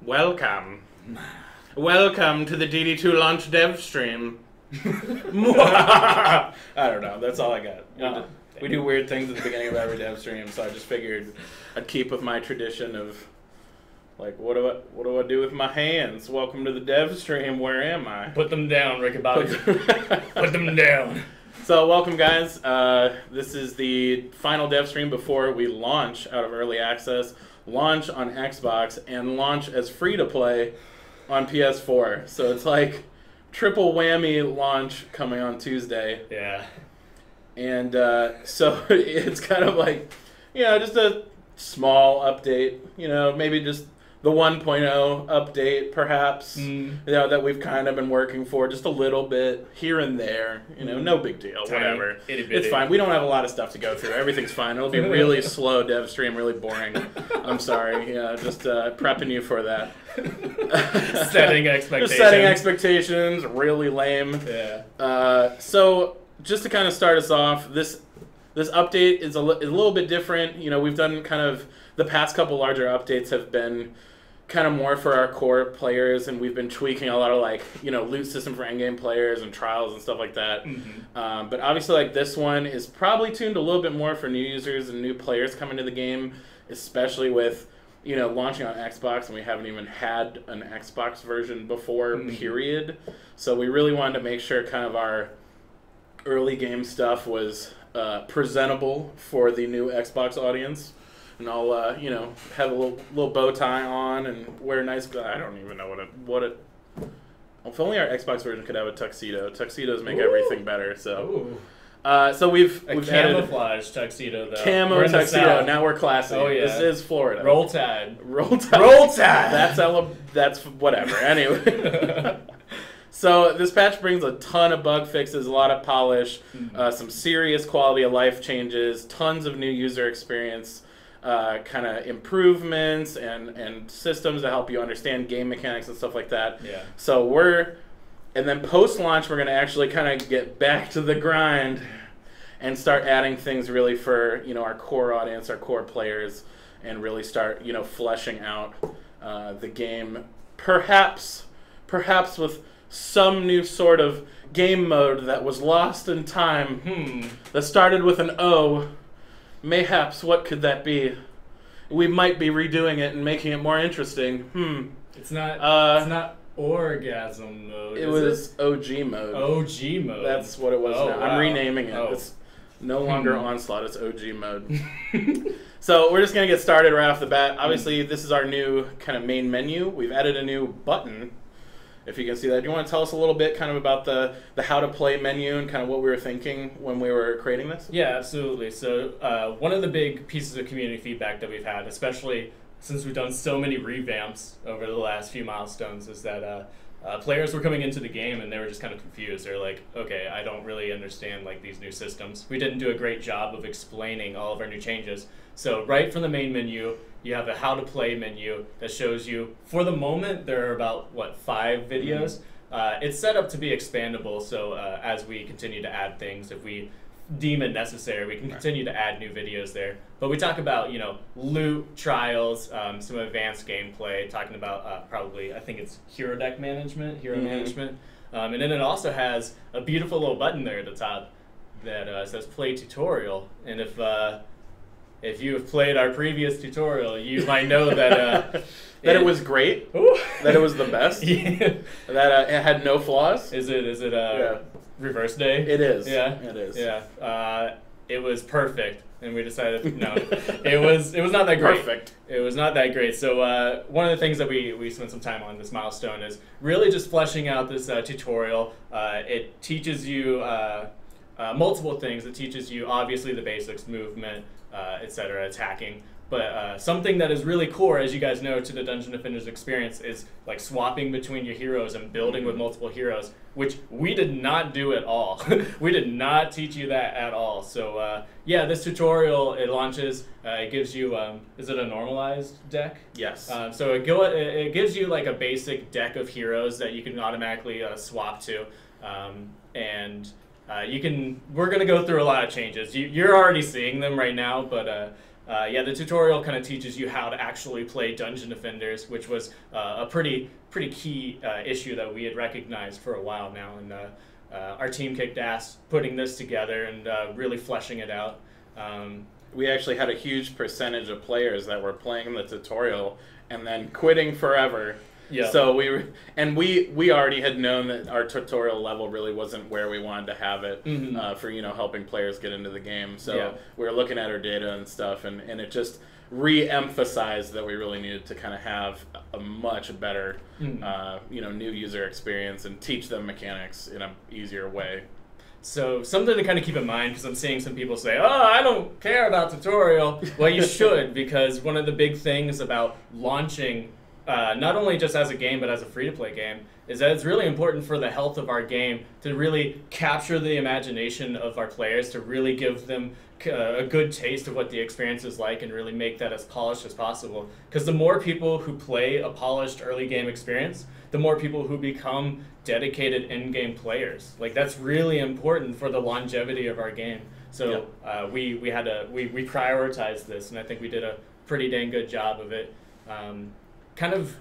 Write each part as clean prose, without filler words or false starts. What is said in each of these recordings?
Welcome. Welcome to the DD2 launch Devstream. I don't know. That's all I got. We do weird things at the beginning of every Devstream, so I just figured I'd keep with my tradition of, like, what do I do with my hands? Welcome to the Devstream. Where am I? Put them down, Ricky Bobby. Put them down. So welcome, guys. This is the final Devstream before we launch out of early access, launch on Xbox, and launch as free-to-play on PS4. So it's like triple whammy launch coming on Tuesday. Yeah. And so it's kind of like, just a small update, maybe just the 1.0 update, perhaps, that we've kind of been working for just a little bit here and there, no big deal, Tiny, whatever. itty-bitty. It's fine. We don't have a lot of stuff to go through. Everything's fine. It'll be really slow dev stream, really boring. I'm sorry. Just prepping you for that. Setting expectations. Just setting expectations, really lame. Yeah. So just to kind of start us off, this update is a little bit different. We've done kind of the past couple larger updates have been kind of more for our core players, and we've been tweaking a lot of loot system for endgame players and trials and stuff like that. But obviously, this one is probably tuned a little bit more for new users and new players coming to the game, especially with launching on Xbox, and we haven't even had an Xbox version before, period. So we really wanted to make sure kind of our early game stuff was presentable for the new Xbox audience. And I'll, have a little bow tie on and wear a nice. I don't even know what it. If only our Xbox version could have a tuxedo. Tuxedos make everything better. So, so we've camouflage tuxedo though. Camo tuxedo. Now we're classy. Oh yeah. This is Florida. Roll Tide. Roll Tide. Roll Tide. That's whatever. Anyway. So this patch brings a ton of bug fixes, a lot of polish, some serious quality of life changes, tons of new user experience. Kind of improvements and systems to help you understand game mechanics and stuff like that. Yeah. So and then post-launch, we're going to actually kind of get back to the grind and start adding things really for, our core audience, our core players, and really start, fleshing out the game. Perhaps with some new sort of game mode that was lost in time that started with an O. Mayhaps, what could that be? We might be redoing it and making it more interesting. It's not orgasm mode. It was OG mode. OG mode. That's what it was now. Wow. I'm renaming it. It's no longer Onslaught. It's OG mode. So we're just going to get started right off the bat. Obviously, this is our new kind of main menu. We've added a new button, if you can see that. Do you want to tell us a little bit kind of about the how to play menu and kind of what we were thinking when we were creating this? Yeah, absolutely. So one of the big pieces of community feedback that we've had, especially since we've done so many revamps over the last few milestones, is that players were coming into the game and they were just kind of confused. They're like, okay, I don't really understand these new systems. We didn't do a great job of explaining all of our new changes. So right from the main menu, you have a how to play menu that shows you, for the moment, there are about, 5 videos. It's set up to be expandable, so as we continue to add things, if we deem it necessary, we can continue to add new videos there. But we talk about, loot, trials, some advanced gameplay, talking about probably, I think it's hero deck management, management. And then it also has a beautiful little button there at the top that says play tutorial. And if you have played our previous tutorial, you might know that that it was great, that it was the best, that it had no flaws. Is it reverse day? It is. Yeah, it is. Yeah, it was perfect, and we decided no, it was not that great. Perfect. It was not that great. So one of the things that we spent some time on this milestone is really just fleshing out this tutorial. It teaches you multiple things. It teaches you obviously the basics, movement, etc., attacking. But something that is really core, as you guys know, to the Dungeon Defenders experience is swapping between your heroes and building with multiple heroes, which we did not do at all. We did not teach you that at all. So yeah, this tutorial, it launches, it gives you, is it a normalized deck? Yes. So it gives you a basic deck of heroes that you can automatically swap to. We're going to go through a lot of changes. You're already seeing them right now, but yeah, the tutorial kind of teaches you how to actually play Dungeon Defenders, which was a pretty key issue that we had recognized for a while now, and our team kicked ass putting this together and really fleshing it out. We actually had a huge percentage of players that were playing the tutorial and then quitting forever. Yeah. So we already had known that our tutorial level really wasn't where we wanted to have it for helping players get into the game. So we were looking at our data and stuff, and it just re-emphasized that we really needed to kind of have a much better new user experience and teach them mechanics in an easier way. So something to kind of keep in mind, because I'm seeing some people say, oh, I don't care about tutorial. Well, you should, because one of the big things about launching, not only just as a game, but as a free-to-play game, is that it's really important for the health of our game to really capture the imagination of our players, to really give them a good taste of what the experience is like and really make that as polished as possible. Because the more people who play a polished early game experience, the more people who become dedicated in-game players. Like, that's really important for the longevity of our game. So we prioritized this, and I think we did a pretty dang good job of it. Well,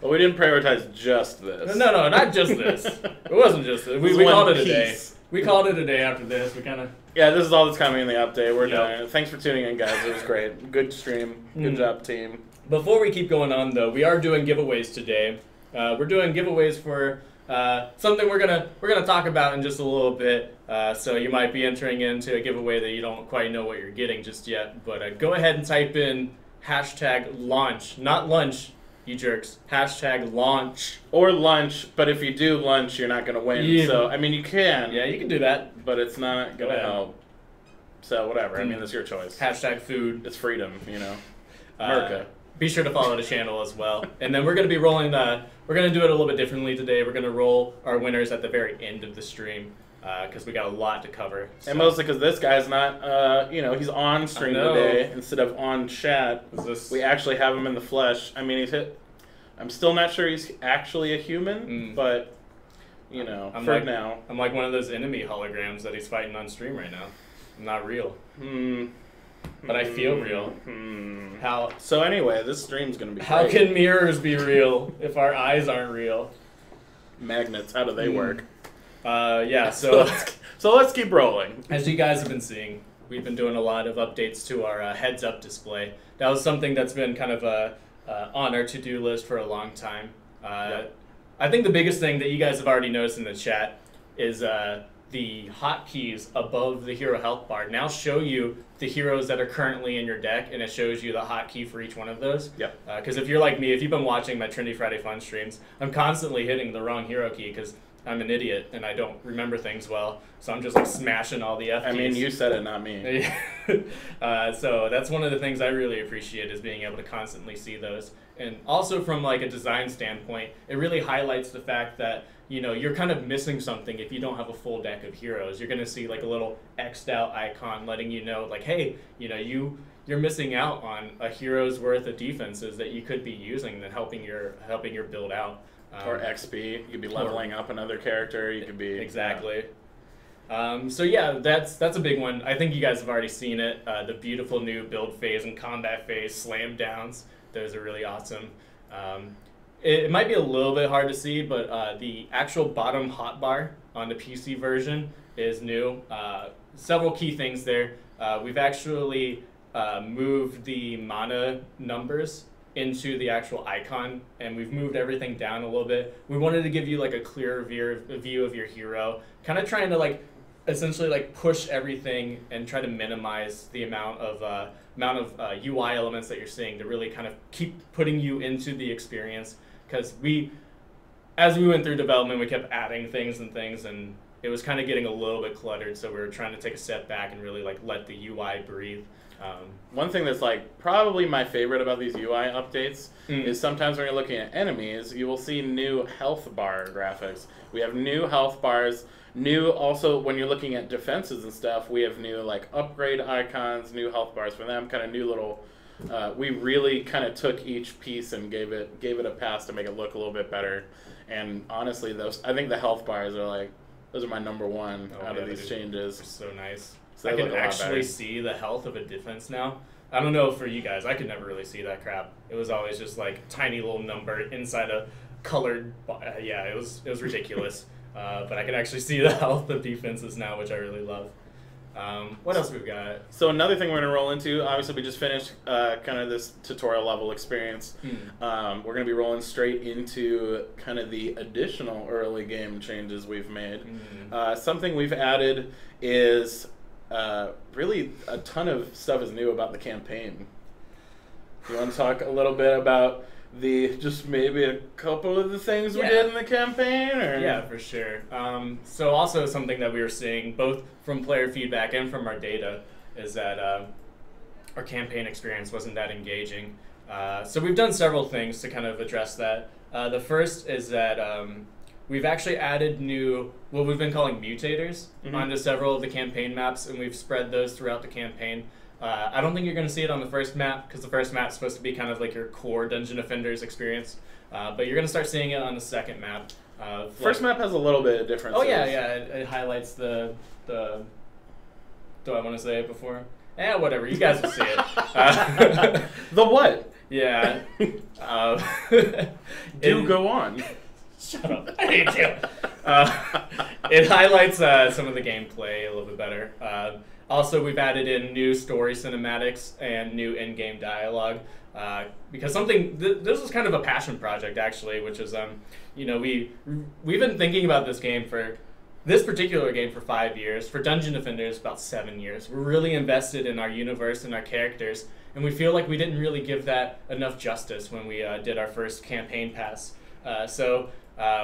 we didn't prioritize just this. No, not just this. It wasn't just this. We called it a day. We called it a day after this. We kind of... Yeah, this is all that's coming in the update. We're done. Thanks for tuning in, guys. It was great. Good stream. Good job, team. Before we keep going on, though, we are doing giveaways today. We're doing giveaways for something we're gonna talk about in just a little bit. So you might be entering into a giveaway that you don't quite know what you're getting just yet. But go ahead and type in #launch, not lunch, you jerks. #launch. Or lunch, but if you do lunch, you're not going to win. Yeah. So, I mean, you can. Yeah, you can do that. But it's not going to help. So, whatever. I mean, it's your choice. #food. It's freedom, America. Be sure to follow the channel as well. And then we're going to be rolling we're going to do it a little bit differently today. We're going to roll our winners at the very end of the stream. Because we got a lot to cover. So. And mostly because this guy's not, he's on stream today instead of on chat. We actually have him in the flesh. I mean, I'm still not sure he's actually a human, but, now. I'm like one of those enemy holograms that he's fighting on stream right now. I'm not real. But I feel real. So anyway, this stream's going to be How great. can mirrors be real if our eyes aren't real? Magnets, how do they work? So let's keep rolling. As you guys have been seeing, we've been doing a lot of updates to our heads-up display. That was something that's been kind of on our to-do list for a long time. I think the biggest thing that you guys have already noticed in the chat is the hotkeys above the hero health bar now show you the heroes that are currently in your deck, and it shows you the hotkey for each one of those. Because if you're like me, if you've been watching my Trendy Friday Fun streams, I'm constantly hitting the wrong hero key because I'm an idiot and I don't remember things well, so I'm just like smashing all the F keys. I mean, you said it, not me. So that's one of the things I really appreciate, is being able to constantly see those. And also from like a design standpoint, it really highlights the fact that you're kind of missing something if you don't have a full deck of heroes. You're gonna see like a little X'd out icon letting you know, like, hey, you're missing out on a hero's worth of defenses that you could be using and helping your build out. Or XP, you could be leveling up another character. You could be exactly. So yeah, that's a big one. I think you guys have already seen it. The beautiful new build phase and combat phase slam downs. Those are really awesome. It might be a little bit hard to see, but the actual bottom hotbar on the PC version is new. Several key things there. We've actually moved the mana numbers into the actual icon, and we've moved everything down a little bit. We wanted to give you like a clearer view of your hero, kind of trying to like essentially like push everything and try to minimize the amount of UI elements that you're seeing, to really kind of keep putting you into the experience. Because as we went through development, we kept adding things, and it was kind of getting a little bit cluttered, so we were trying to take a step back and really like let the UI breathe. One thing that's like probably my favorite about these UI updates is sometimes when you're looking at enemies, you will see new health bar graphics. We have new health bars. Also, when you're looking at defenses and stuff, we have new like upgrade icons, new health bars for them, kind of new little. We really kind of took each piece and gave it a pass to make it look a little bit better. And honestly, I think the health bars are those are my number one out of these changes. They're so nice. So I can actually see the health of a defense now. I don't know for you guys, I could never really see that crap. It was always just like tiny little number inside a colored. Yeah, it was ridiculous. But I can actually see the health of defenses now, which I really love. What else we've got? So another thing we're going to roll into, obviously we just finished kind of this tutorial level experience. We're going to be rolling straight into kind of the additional early game changes we've made. Something we've added is really a ton of stuff is new about the campaign. You want to talk a little bit about just maybe a couple of the things we did in the campaign? Or? Yeah, for sure. So also something that we were seeing both from player feedback and from our data is that our campaign experience wasn't that engaging. So we've done several things to kind of address that. The first is that we've actually added new, what we've been calling mutators onto several of the campaign maps, and we've spread those throughout the campaign. I don't think you're going to see it on the first map, because the first map's supposed to be kind of like your core Dungeon Defenders experience. But you're going to start seeing it on the second map. First map has a little bit of difference. Oh, yeah. It highlights the... Do I want to say it before? Whatever. You guys will see it. The what? Yeah. Go on. Shut up. I hate you. It highlights some of the gameplay a little bit better. Also, we've added in new story cinematics and new in-game dialogue because this was kind of a passion project, actually, which is, we've been thinking about this particular game for 5 years. For Dungeon Defenders, about 7 years. We're really invested in our universe and our characters, and we feel like we didn't really give that enough justice when we did our first campaign pass. So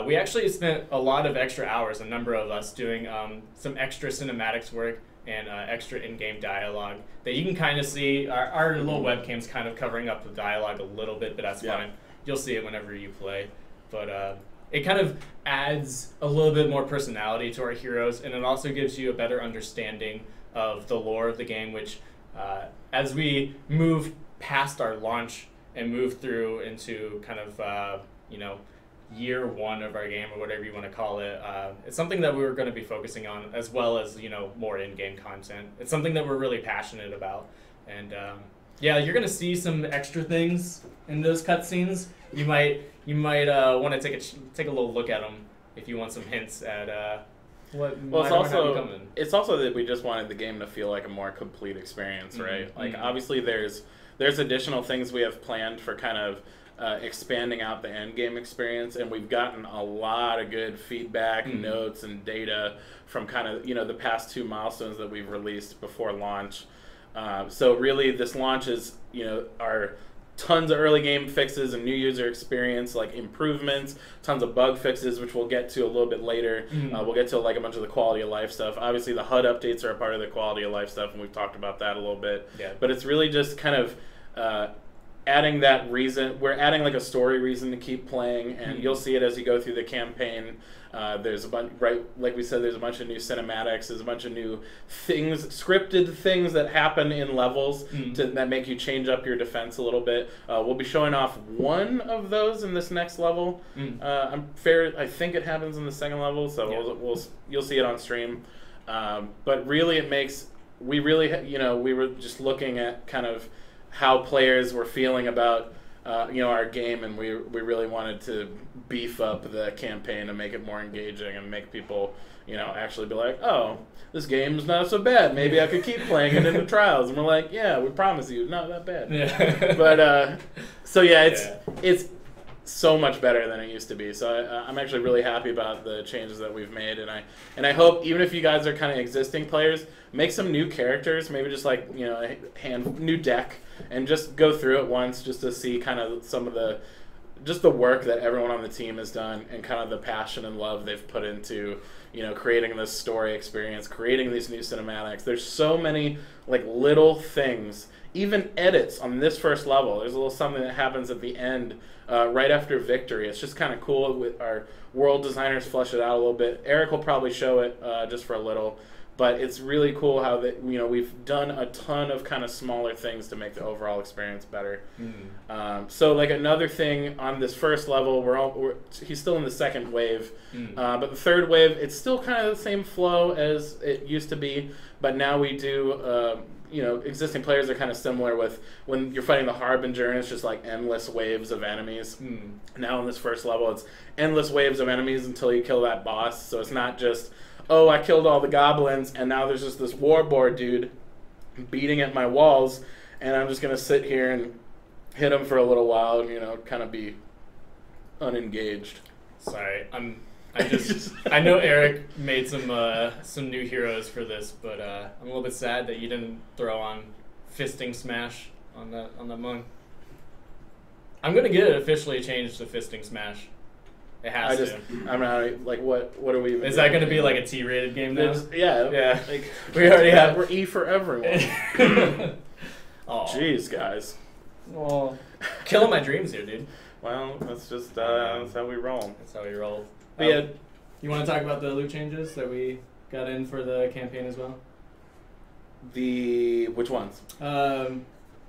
we actually spent a lot of extra hours, a number of us, doing some extra cinematics work and extra in-game dialogue that you can kind of see. Our little webcam's kind of covering up the dialogue a little bit, but that's fine. You'll see it whenever you play. But it kind of adds a little bit more personality to our heroes, and it also gives you a better understanding of the lore of the game, which as we move past our launch and move through into kind of, year one of our game, or whatever you want to call it, it's something that we're going to be focusing on, as well as more in-game content. It's something that we're really passionate about, and you're going to see some extra things in those cutscenes. You might want to take a little look at them if you want some hints at what. Well, it's also that we just wanted the game to feel like a more complete experience, right? Like obviously there's additional things we have planned for kind of expanding out the end game experience, and we've gotten a lot of good feedback, notes, and data from kind of the past 2 milestones that we've released before launch. So really, this launch is our tons of early game fixes and new user experience, like improvements, tons of bug fixes, which we'll get to a little bit later. We'll get to like a bunch of the quality of life stuff. Obviously, the HUD updates are a part of the quality of life stuff, and we've talked about that a little bit. Yeah. But it's really just kind of adding that reason. We're adding like a story reason to keep playing, and you'll see it as you go through the campaign. There's a bunch, right? Like we said, there's a bunch of new cinematics. There's a bunch of new things, scripted things that happen in levels that make you change up your defense a little bit. We'll be showing off one of those in this next level. I think it happens in the second level, so you'll see it on stream. But really, we were just looking at kind of how players were feeling about our game, and we really wanted to beef up the campaign and make it more engaging and make people actually be like, oh, this game's not so bad, maybe I could keep playing it in the trials. And we're like, yeah, we promise you, not that bad. But it's so much better than it used to be. So I'm actually really happy about the changes that we've made, and I hope, even if you guys are kind of existing players, make some new characters, maybe just like a new deck, and just go through it once just to see kind of some of the work that everyone on the team has done, and kind of the passion and love they've put into creating this story experience, creating these new cinematics. There's so many like little things, even edits on this first level. There's a little something that happens at the end right after victory. It's just kind of cool. With our world designers flesh it out a little bit. Eric will probably show it just for a little. But it's really cool how we've done a ton of kind of smaller things to make the overall experience better. So like another thing on this first level, he's still in the second wave, but the third wave, it's still kind of the same flow as it used to be, but now we do existing players are kind of similar with when you're fighting the Harbinger and it's just like endless waves of enemies. Now in this first level, it's endless waves of enemies until you kill that boss. So it's not just, oh, I killed all the goblins and now there's just this warboard dude beating at my walls and I'm just going to sit here and hit him for a little while and, kind of be unengaged. Sorry, I know Eric made some new heroes for this, but I'm a little bit sad that you didn't throw on Fisting Smash on the monk. I'm gonna get it officially changed to Fisting Smash. It has to. I'm not like what are we even Is that gonna be like a T-rated game now? Yeah. Like, we already have. We're E for everyone. Jeez, guys. Well, killing my dreams here, dude. Well, that's just that's how we roll. That's how we roll. Yeah. You want to talk about the loot changes that we got in for the campaign as well? Which ones?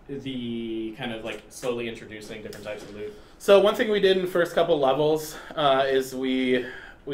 The kind of like slowly introducing different types of loot. So one thing we did in the first couple levels is we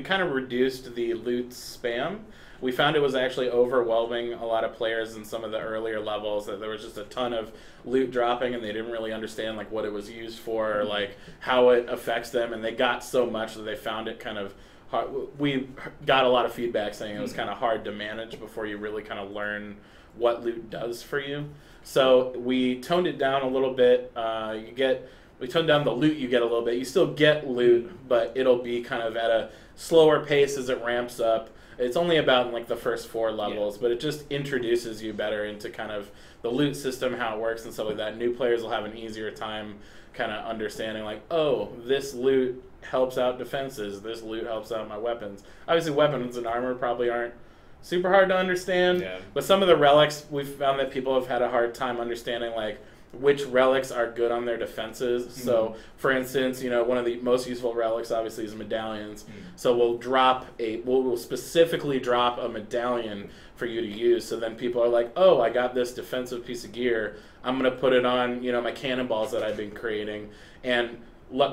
kind of reduced the loot spam. We found it was actually overwhelming a lot of players in some of the earlier levels, that there was just a ton of loot dropping and they didn't really understand like what it was used for or like how it affects them, and they got so much that they found it kind of hard. We got a lot of feedback saying it was kind of hard to manage before you really kind of learn what loot does for you. So we toned it down a little bit. We toned down the loot you get a little bit. You still get loot, but it'll be kind of at a slower pace as it ramps up. It's only about in like the first 4 levels, but it just introduces you better into kind of the loot system, how it works and stuff like that. New players will have an easier time kind of understanding like, oh, this loot helps out defenses. This loot helps out my weapons. Obviously, weapons and armor probably aren't super hard to understand, but some of the relics, we've found that people have had a hard time understanding like which relics are good on their defenses. So, for instance, one of the most useful relics obviously is medallions. So we'll specifically drop a medallion for you to use. So then people are like, oh, I got this defensive piece of gear. I'm going to put it on, my cannonballs that I've been creating. And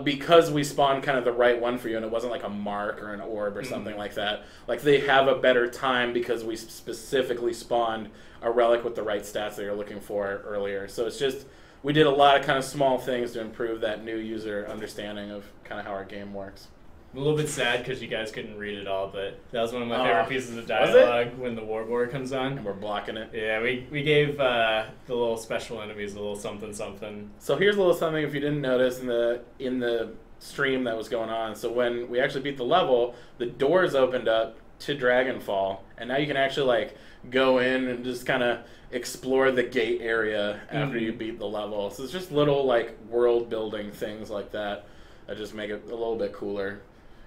because we spawned kind of the right one for you, and it wasn't like a mark or an orb or something like that, like they have a better time because we specifically spawned a relic with the right stats that you're looking for earlier. So it's just, we did a lot of kind of small things to improve that new user understanding of kind of how our game works. I'm a little bit sad because you guys couldn't read it all, but that was one of my favorite pieces of dialogue when the warboard comes on. And we're blocking it. Yeah, we gave the little special enemies a little something something. So here's a little something if you didn't notice in the stream that was going on. So when we actually beat the level, the doors opened up to Dragonfall, and now you can actually like go in and just kind of explore the gate area after you beat the level. So it's just little like world building things like that that just make it a little bit cooler.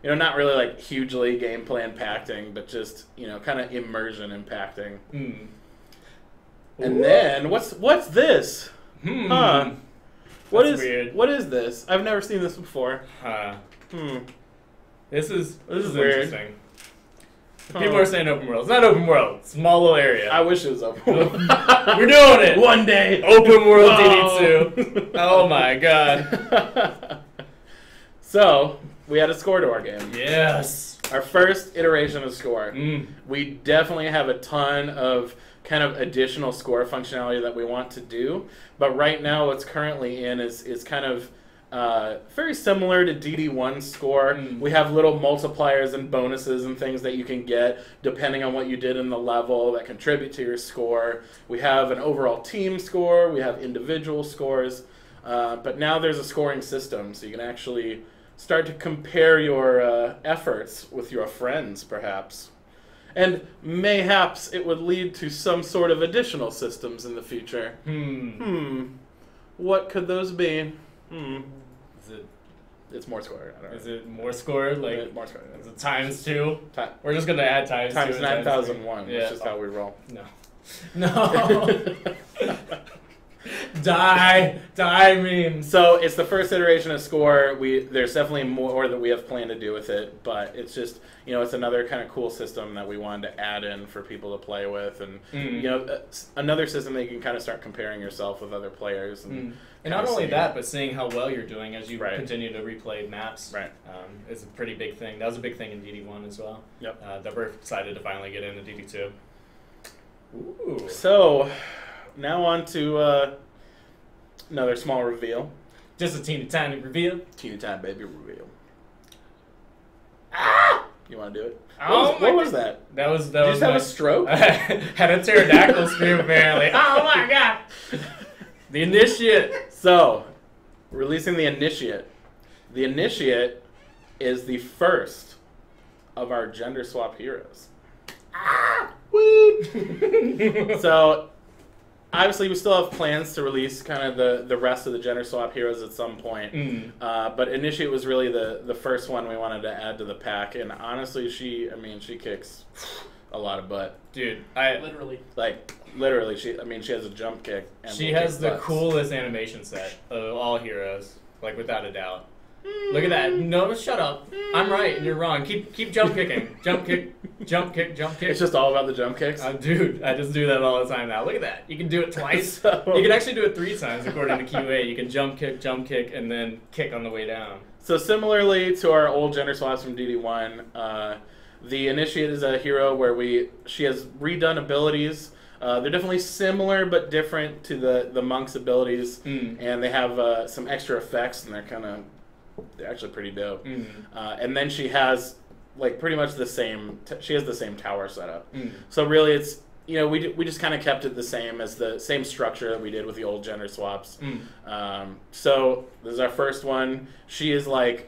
Not really like hugely gameplay impacting, but just kind of immersion impacting. And then what's this? That's weird. What is this? I've never seen this before. This is weird. Interesting. People are saying open world. It's not open world. Small little area. I wish it was open world. We're doing it. One day. Open world DD2. Oh my god. So, we had a score to our game. Yes. Our first iteration of score. We definitely have a ton of kind of additional score functionality that we want to do. But right now what's currently in is kind of very similar to DD1's score. We have little multipliers and bonuses and things that you can get depending on what you did in the level that contribute to your score. We have an overall team score. We have individual scores. But now there's a scoring system, so you can actually start to compare your efforts with your friends, perhaps. And mayhaps it would lead to some sort of additional systems in the future. What could those be? It's more score. I don't know. Is it more score? Like more score. Is it times 2? We're just gonna add times 9001. Yeah. That's just how we roll. No. Die memes. So it's the first iteration of score. There's definitely more that we have planned to do with it, but it's just it's another kind of cool system that we wanted to add in for people to play with, and another system that you can kind of start comparing yourself with other players, and not only that, but seeing how well you're doing as you continue to replay maps. Is a pretty big thing. That was a big thing in DD1 as well. That we're excited to finally get into DD2. So now on to another small reveal. Just a teeny tiny reveal. Teeny tiny baby reveal. Ah! You want to do it? What was that? That was Did you just have a stroke? Had a pterodactyl scream apparently. Oh my god! The Initiate. So, releasing the Initiate. The Initiate is the first of our gender swap heroes. Ah! Woo! So, obviously, we still have plans to release kind of the rest of the gender swap heroes at some point. But Initiate was really the first one we wanted to add to the pack. And honestly, she kicks a lot of butt. Dude, Literally, she has a jump kick. And she has the coolest animation set of all heroes, like without a doubt. Look at that. No, shut up. I'm right and you're wrong. Keep jump kicking. Jump kick, jump kick, jump kick. It's just all about the jump kicks? Dude, I just do that all the time now. Look at that. You can do it twice. You can actually do it 3 times according to QA. You can jump kick, and then kick on the way down. So similarly to our old gender swaps from DD1, the Initiate is a hero where she has redone abilities. They're definitely similar but different to the monk's abilities, and they have some extra effects, and they're actually pretty dope. And then she has pretty much the same. She has the same tower setup. So really, it's we just kind of kept it the same as the same structure that we did with the old gender swaps. So this is our first one. She is I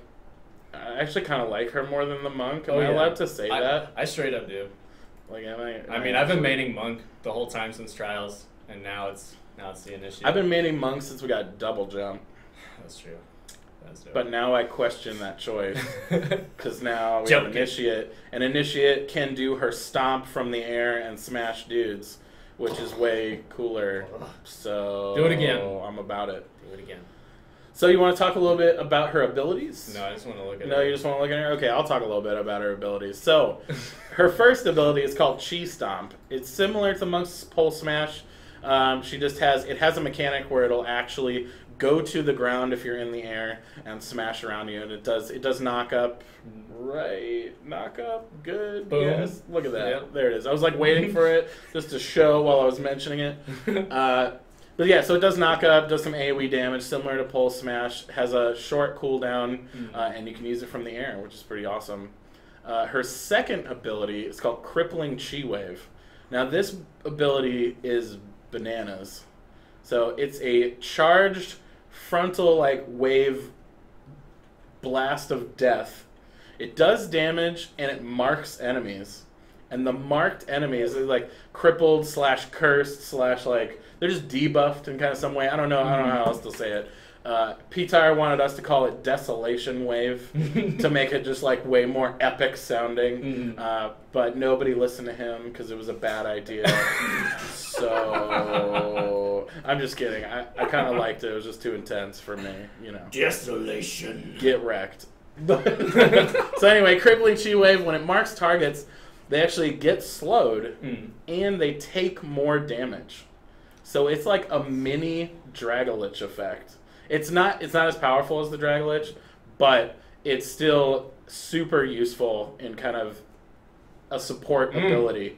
actually kind of like her more than the monk. Am I allowed to say that? I straight up do. I mean, I've been maining monk the whole time since trials, and now it's the Initiate. I've been maining monk since we got double jump. That's true. But now I question that choice because now we have Initiate, and Initiate can do her stomp from the air and smash dudes, which is way cooler. So do it again. I'm about it. Do it again. So you want to talk a little bit about her abilities? No, I just want to look at her. No, you just want to look at her? Okay, I'll talk a little bit about her abilities. So her first ability is called Chi Stomp. It's similar to Monk's Pole Smash. She just has a mechanic where it'll actually go to the ground if you're in the air and smash around you, and it does knock up. Right, knock up, good. Boom. Yes, look at that. Yep. There it is. I was waiting for it just to show while I was mentioning it. But yeah, so it does knock up, does some AoE damage, similar to Pole Smash, has a short cooldown, and you can use it from the air, which is pretty awesome. Her second ability is called Crippling Chi Wave. Now this ability is bananas. So it's a charged frontal wave blast of death. It does damage and it marks enemies. And the marked enemies are crippled / cursed / they're just debuffed in kind of some way. I don't know how else to say it. P-Tire wanted us to call it Desolation Wave to make it just way more epic sounding. But nobody listened to him because it was a bad idea. So I'm just kidding. I kind of liked it. It was just too intense for me, Desolation. Get wrecked. So anyway, Crippling Chi Wave, when it marks targets, they actually get slowed and they take more damage. So it's like a mini Dragolich effect. It's not as powerful as the Dragolich, but it's still super useful in kind of a support ability.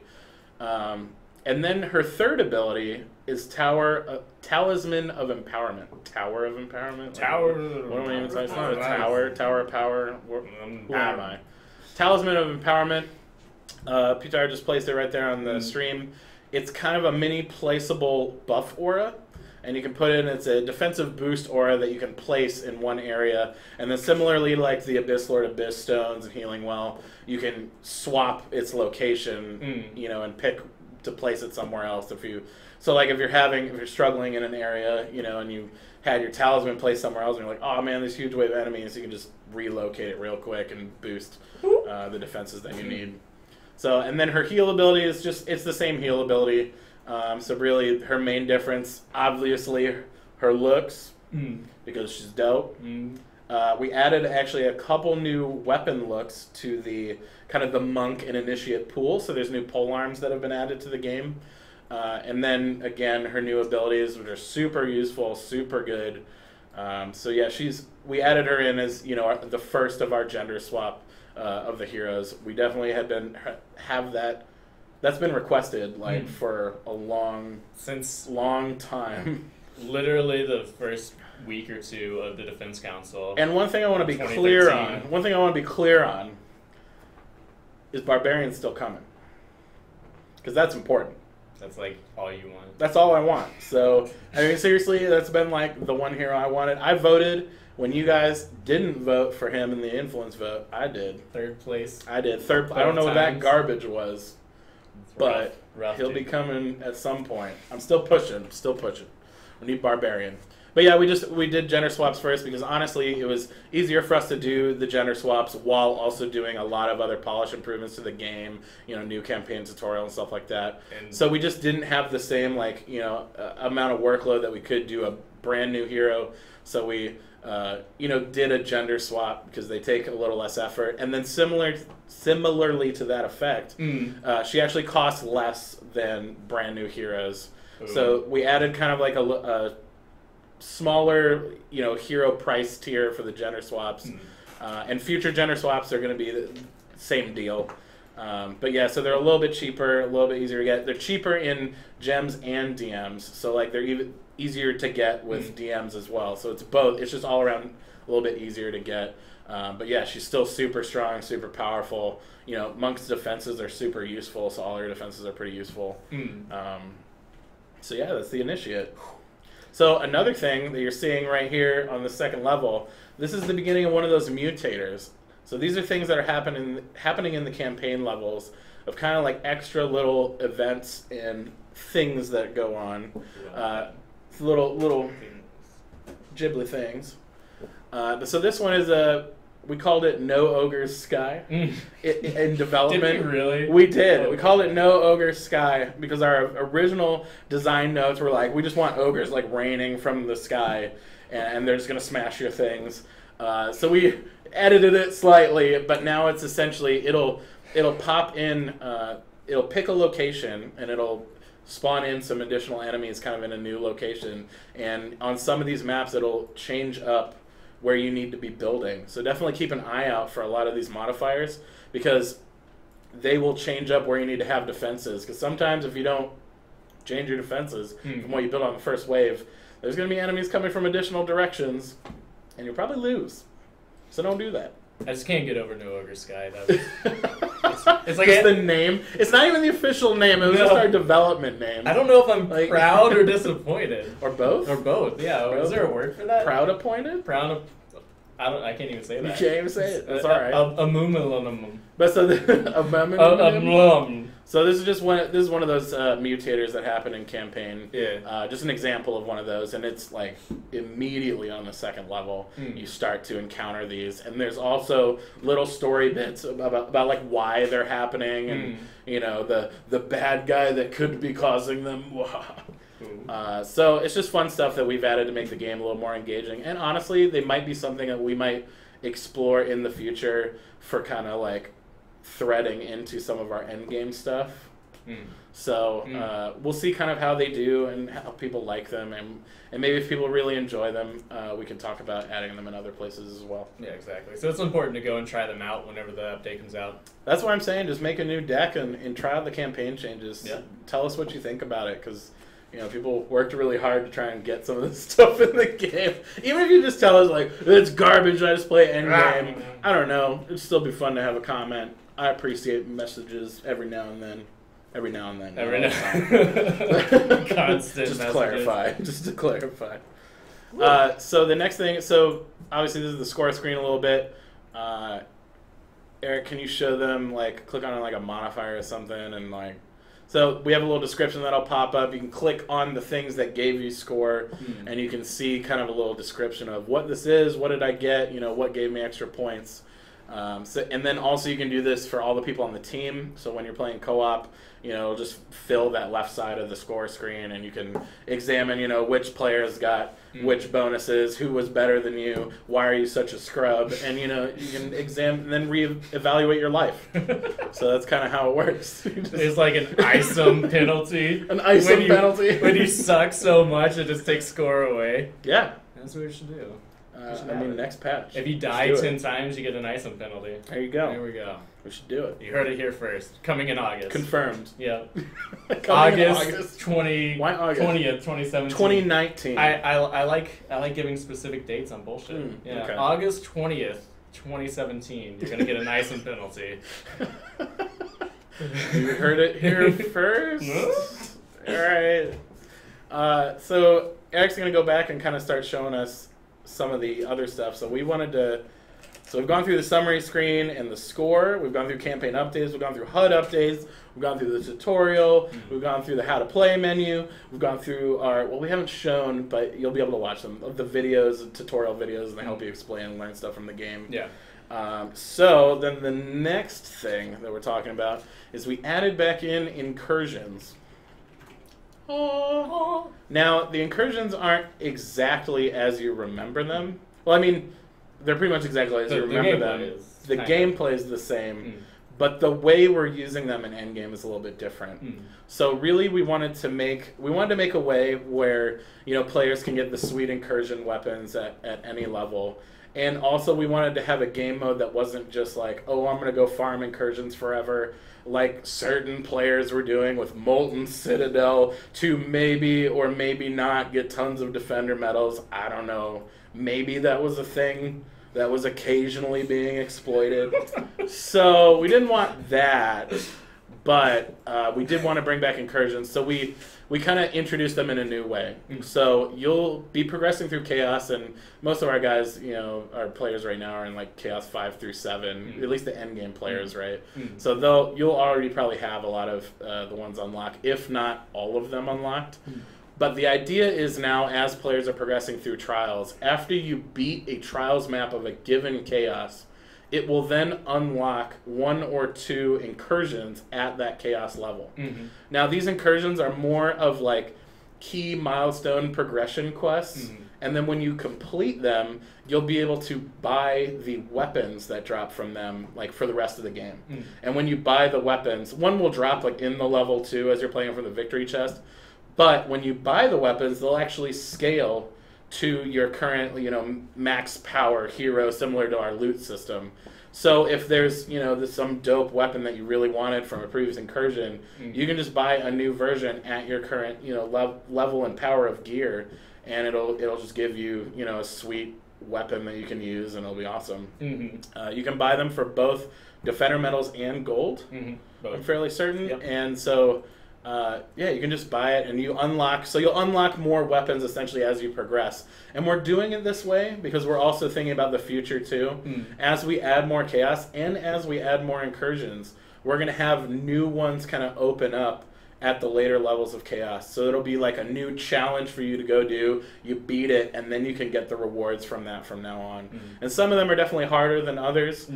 And then her third ability is Talisman of Empowerment. Tower of Empowerment? What am I even saying? It's not a tower. Tower of Power. Who am I? Talisman of Empowerment. Peter just placed it right there on the stream. It's kind of a mini placeable buff aura. And you can put in, it's a defensive boost aura that you can place in one area. And then similarly, like the Abyss Lord Abyss Stones and Healing Well, you can swap its location, and pick to place it somewhere else. If you're struggling in an area, and you had your talisman placed somewhere else, and you're like, oh man, there's huge wave enemies, you can just relocate it real quick and boost the defenses that you need. So, and then her heal ability is it's the same heal ability. So really, her main difference, obviously, her looks, because she's dope. We added actually a couple new weapon looks to the kind of the monk and initiate pool. So there's new pole arms that have been added to the game. And then again, her new abilities, which are super useful, super good. So yeah, we added her in as the first of our gender swap of the heroes. We definitely have that That's been requested like for a long time. Literally the first week or two of the Defense Council. And one thing I want to be clear on is Barbarian's still coming. Because that's important. That's like all you want. That's all I want. So, I mean, seriously, that's been like the one hero I wanted. I voted when you guys didn't vote for him in the influence vote. I did. Third place. I did. Third. I don't know what that garbage was. But rough, he'll be coming at some point. I'm still pushing. We need Barbarian. But yeah, we did gender swaps first because honestly, it was easier for us to do the gender swaps while also doing a lot of other polish improvements to the game, new campaign tutorial and stuff like that. And so we just didn't have the same amount of workload that we could do a brand new hero. So we did a gender swap because they take a little less effort. And then similarly to that effect, she actually costs less than brand new heroes. Ooh. So we added kind of like a smaller, hero price tier for the gender swaps. And future gender swaps are going to be the same deal. But yeah, so they're a little bit cheaper, a little bit easier to get. They're cheaper in gems and DMs. So like they're even easier to get with DMs as well. So it's both. It's just all around a little bit easier to get. But yeah, she's still super strong, super powerful. Monk's defenses are super useful, so all her defenses are pretty useful. So yeah, that's the initiate. So another thing that you're seeing right here on the second level, this is the beginning of one of those mutators. So these are things that are happening in the campaign levels of kind of like extra little events and things that go on. Little Ghibli things. So this one is we called it No Ogre's Sky in development. Did we really? We did. We called it No Ogre's Sky because our original design notes were like, we just want ogres like raining from the sky and they're just going to smash your things. So we edited it slightly, but now it's essentially, it'll pop in, it'll pick a location and it'll spawn in some additional enemies kind of in a new location. And on some of these maps, it'll change up where you need to be building. So definitely keep an eye out for a lot of these modifiers because they will change up where you need to have defenses. Because sometimes if you don't change your defenses from what you built on the first wave, there's going to be enemies coming from additional directions and you'll probably lose. So don't do that. I just can't get over No Ogre Sky. It's like just the name. It's not even the official name. It was just our development name. I don't know if I'm proud or disappointed. Or both? Or both, yeah. Both. Is there a word for that? Proud appointed? I can't even say that. You can't even say it. That's all right. But so this is just one of those mutators that happen in campaign. Yeah. Just an example of one of those, and it's like immediately on the second level you start to encounter these, and there's also little story bits about like why they're happening, and the bad guy that could be causing them. So it's just fun stuff that we've added to make the game a little more engaging, and honestly, they might be something that we might explore in the future for kind of like threading into some of our end game stuff. So we'll see kind of how they do and how people like them, and maybe if people really enjoy them, we can talk about adding them in other places as well. Yeah, exactly. So it's important to go and try them out whenever the update comes out. That's what I'm saying. Just make a new deck and try out the campaign changes. Yeah. Tell us what you think about it, because people worked really hard to try and get some of this stuff in the game. Even if you just tell us, like, it's garbage, I just play endgame. I don't know. It'd still be fun to have a comment. I appreciate messages every now and then. Constant just messages. to clarify. So the next thing, obviously this is the score screen a little bit. Eric, can you show them, like, click on like a modifier or something, and like, so we have a little description that'll pop up. You can click on the things that gave you score, and you can see kind of a little description of what this is, what did I get, what gave me extra points. And then also you can do this for all the people on the team. So when you're playing co-op, it'll just fill that left side of the score screen, and you can examine, which players got which bonuses, who was better than you, why are you such a scrub, and you can examine and then reevaluate your life. So that's kind of how it works. It's like an ISOM penalty. An ISOM penalty. When you suck so much, it just takes score away. Yeah. That's what you should do. I mean, next patch. If you die 10 times, you get an item penalty. There you go. There we go. We should do it. You heard it here first. Coming in August. Confirmed. Yep. August 20. Why August? 20th, 2017. 2019. I like giving specific dates on bullshit. Yeah. Okay. August 20th, 2017. You're gonna get an item penalty. You heard it here first. All right. So Eric's gonna go back and kind of start showing us some of the other stuff. So we've gone through the summary screen and the score. We've gone through campaign updates. We've gone through HUD updates. We've gone through the tutorial. We've gone through the how to play menu. We've gone through we haven't shown, but you'll be able to watch them, of the videos, tutorial videos, and they help you explain and learn stuff from the game. Yeah. So then the next thing that we're talking about is we added back in incursions. Oh. Now, the incursions aren't exactly as you remember them. Well, I mean, they're pretty much exactly as you remember them. The gameplay is the same, but the way we're using them in Endgame is a little bit different. So really, we wanted to make a way where, you know, players can get the sweet incursion weapons at any level. And also, we wanted to have a game mode that wasn't just like, oh, I'm going to go farm incursions forever, like certain players were doing with Molten Citadel to maybe or maybe not get tons of Defender medals. I don't know. Maybe that was a thing that was occasionally being exploited. So we didn't want that, but we did want to bring back incursions. So we kind of introduced them in a new way. So you'll be progressing through Chaos, and most of our guys, you know, our players right now are in like Chaos 5 through 7, at least the end game players, right? So you'll already probably have a lot of the ones unlocked, if not all of them unlocked. But the idea is now, as players are progressing through Trials, after you beat a Trials map of a given Chaos, it will then unlock 1 or 2 incursions at that Chaos level. Now, these incursions are more of like key milestone progression quests, and then when you complete them, you'll be able to buy the weapons that drop from them, like for the rest of the game. And when you buy the weapons, one will drop like in the level 2 as you're playing from the victory chest, but when you buy the weapons, they'll actually scale to your current, you know, max power hero, similar to our loot system. So if there's, you know, some dope weapon that you really wanted from a previous incursion, you can just buy a new version at your current, you know, level and power of gear, and it'll just give you, you know, a sweet weapon that you can use, and it'll be awesome. You can buy them for both Defender medals and gold. I'm fairly certain, and so. Yeah, you can just buy it, and you'll unlock more weapons essentially as you progress. And we're doing it this way because we're also thinking about the future too. As we add more Chaos and as we add more incursions, we're going to have new ones kind of open up at the later levels of Chaos. So it'll be like a new challenge for you to go do. You beat it, and then you can get the rewards from that from now on. And some of them are definitely harder than others.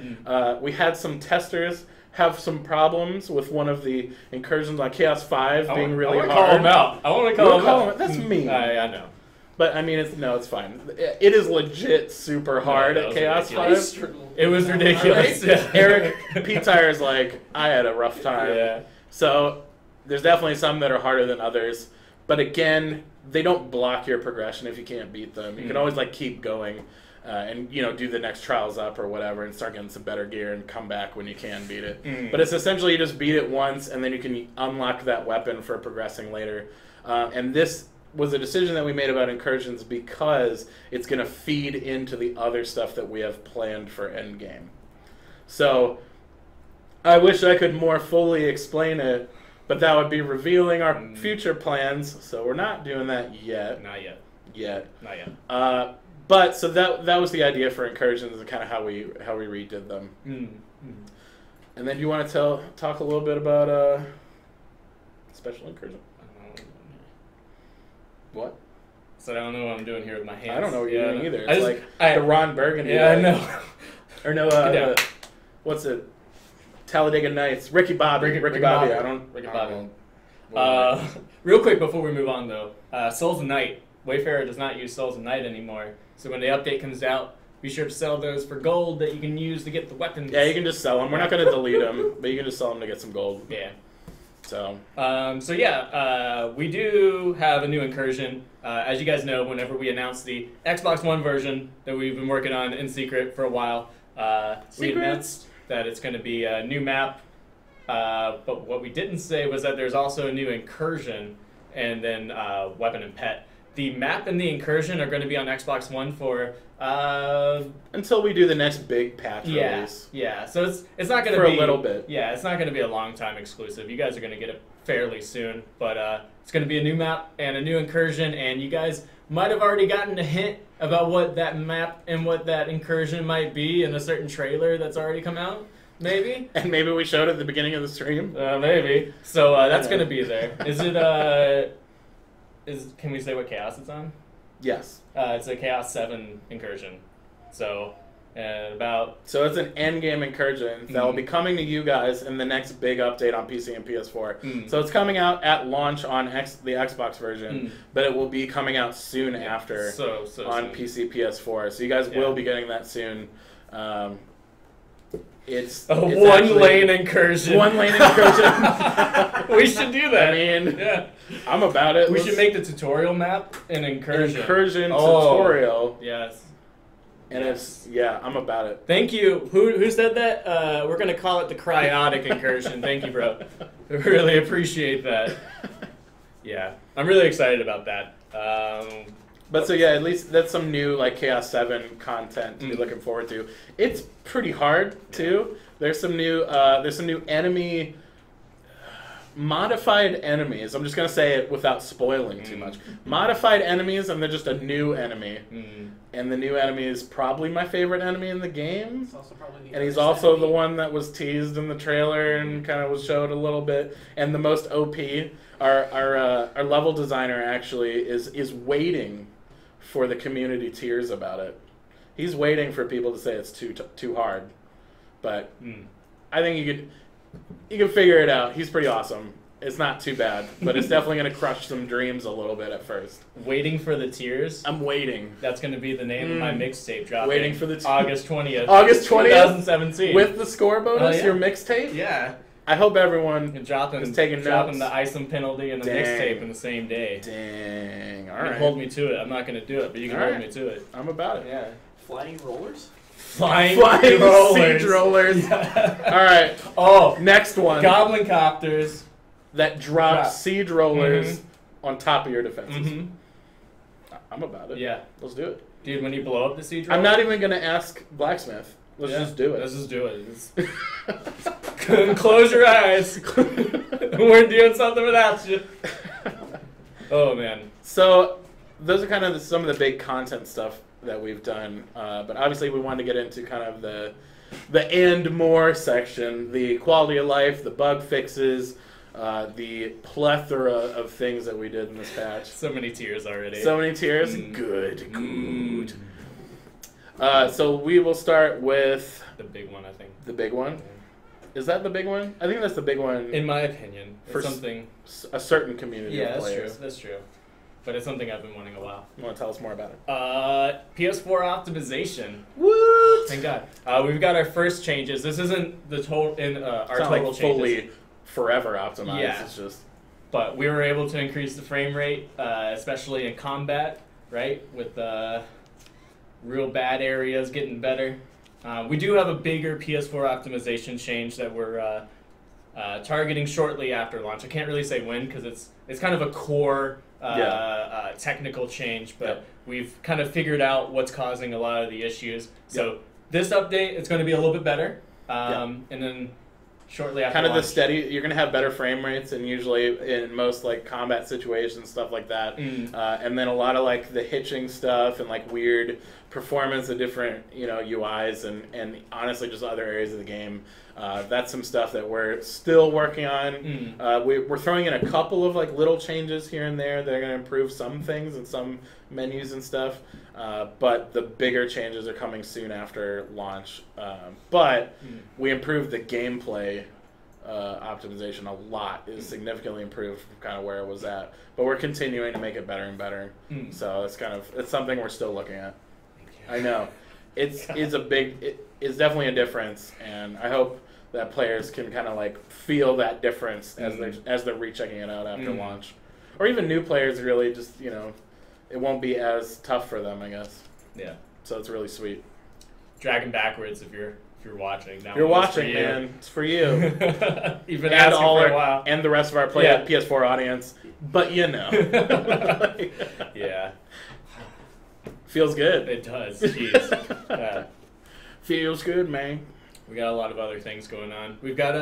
We had some testers have some problems with one of the incursions on Chaos 5 being really hard. I want to call him out. I want to call him out. That's mean. I know. But I mean, it's fine. It is legit super hard at Chaos 5. It was ridiculous. Eric P. Tire's like, I had a rough time. So there's definitely some that are harder than others. But again, they don't block your progression if you can't beat them. You can always like keep going. And, you know, do the next Trials up or whatever and start getting some better gear and come back when you can beat it. But it's essentially you just beat it once, and then you can unlock that weapon for progressing later. And this was a decision that we made about incursions because it's going to feed into the other stuff that we have planned for Endgame. So I wish I could more fully explain it, but that would be revealing our future plans, so we're not doing that yet. Not yet. Not yet. But so that was the idea for incursions and kind of how we redid them. And then you want to talk a little bit about special incursion? What? So I don't know what I'm doing here with my hands. I don't know what you're doing either. It's the Ron Burgundy. Yeah, I know. Or no, what's it? Talladega Nights. Ricky Bobby. Ricky Bobby. Ricky Bobby. Real quick before we move on though, Souls of Night. Wayfarer does not use Souls of Night anymore, so when the update comes out, be sure to sell those for gold that you can use to get the weapons. Yeah, you can just sell them. We're not going to delete them, but you can just sell them to get some gold. Yeah. So, we do have a new incursion. As you guys know, whenever we announce the Xbox One version that we've been working on in secret for a while, we announced that it's going to be a new map. But what we didn't say was that there's also a new incursion and then weapon and pet. The map and the incursion are going to be on Xbox One for until we do the next big patch release. Yeah. So it's not going to be for a little bit. Yeah, it's not going to be a long time exclusive. You guys are going to get it fairly soon, but it's going to be a new map and a new incursion, and you guys might have already gotten a hint about what that map and what that incursion might be in a certain trailer that's already come out. Maybe. And maybe we showed it at the beginning of the stream. Maybe. So that's going to be there. Is it? Can we say what chaos it's on? Yes. It's a Chaos 7 incursion. So, So it's an endgame incursion that will be coming to you guys in the next big update on PC and PS4. So it's coming out at launch on the Xbox version, but it will be coming out soon after on PC, PS4. So you guys will be getting that soon. It's a one-lane incursion. One-lane incursion. We should do that. I mean, I'm about it. We should make the tutorial map an incursion. Incursion tutorial. Yes. And I'm about it. Thank you. Who said that? We're going to call it the cryotic incursion. Thank you, bro. I really appreciate that. Yeah. I'm really excited about that. But so yeah, at least that's some new like Chaos 7 content to be looking forward to. It's pretty hard too. There's some new enemy modified enemies. I'm just gonna say it without spoiling too much. Modified enemies, and they're just a new enemy. And the new enemy is probably my favorite enemy in the game. It's also probably and he's also the one that was teased in the trailer and kind of was showed a little bit. And the most OP. Our level designer actually is waiting for the community tears about it. He's waiting for people to say it's too hard, but I think you can figure it out. He's pretty awesome. It's not too bad, but it's definitely going to crush some dreams a little bit at first. Waiting for the tears. I'm waiting. That's going to be the name of my mixtape dropping. Waiting for the tears. August 20th. August 20th, 2017. with the score bonus. Yeah. Your mixtape. Yeah. I hope everyone is taking notes. Dropping the ISOM penalty and the mixtape in the same day. Dang. All right. right. Hold me to it. I'm not going to do it, but you can hold me to it. I'm about it. Yeah. Flying rollers? Flying siege rollers. Yeah. All right. Oh, next one. Goblin copters that drop siege rollers on top of your defenses. I'm about it. Yeah. Let's do it. Dude, when you blow up the siege roller. I'm not even going to ask Blacksmith. Let's just do it. Let's just do it. Close your eyes. We're doing something without you. Oh, man. So, those are kind of some of the big content stuff that we've done. But obviously, we wanted to get into kind of the and more section, the quality of life, the bug fixes, the plethora of things that we did in this patch. So many tears already. So many tears? Good. So we will start with the big one, I think. The big one? Is that the big one? I think that's the big one. In my opinion. For something. A certain community of players. Yeah, that's true. But it's something I've been wanting a while. You want to tell us more about it? PS4 optimization. Woot! Thank God. We've got our first changes. This isn't the total our total changes. Fully forever optimized. Yeah. It's just. But we were able to increase the frame rate, especially in combat, right? With real bad areas getting better. We do have a bigger PS4 optimization change that we're targeting shortly after launch. I can't really say when because it's kind of a core technical change, but we've kind of figured out what's causing a lot of the issues. So this update, it's going to be a little bit better, and then shortly after kind of launch, the steady. You're going to have better frame rates, and usually in most like combat situations, stuff like that, and then a lot of like the hitching stuff and like weird performance of different UIs and honestly just other areas of the game. That's some stuff that we're still working on. We're throwing in a couple of like little changes here and there that are going to improve some things and some menus and stuff. But the bigger changes are coming soon after launch. But we improved the gameplay optimization a lot. It's significantly improved from kind of where it was at. But we're continuing to make it better and better. So it's something we're still looking at. I know. It's definitely a difference, and I hope that players can kind of like feel that difference as they're rechecking it out after launch, or even new players. Really, just it won't be as tough for them, I guess. Yeah. So it's really sweet. Dragging backwards if you're watching. Now you're watching, man. It's for you. Even and all for a while. And the rest of our PS4 audience. But Yeah. Feels good. It does. Jeez. Feels good, man. We got a lot of other things going on. We've got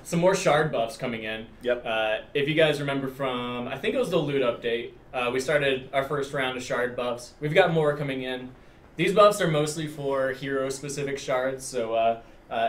some more shard buffs coming in. Yep. If you guys remember from, I think it was the loot update, we started our first round of shard buffs. We've got more coming in. These buffs are mostly for hero-specific shards. So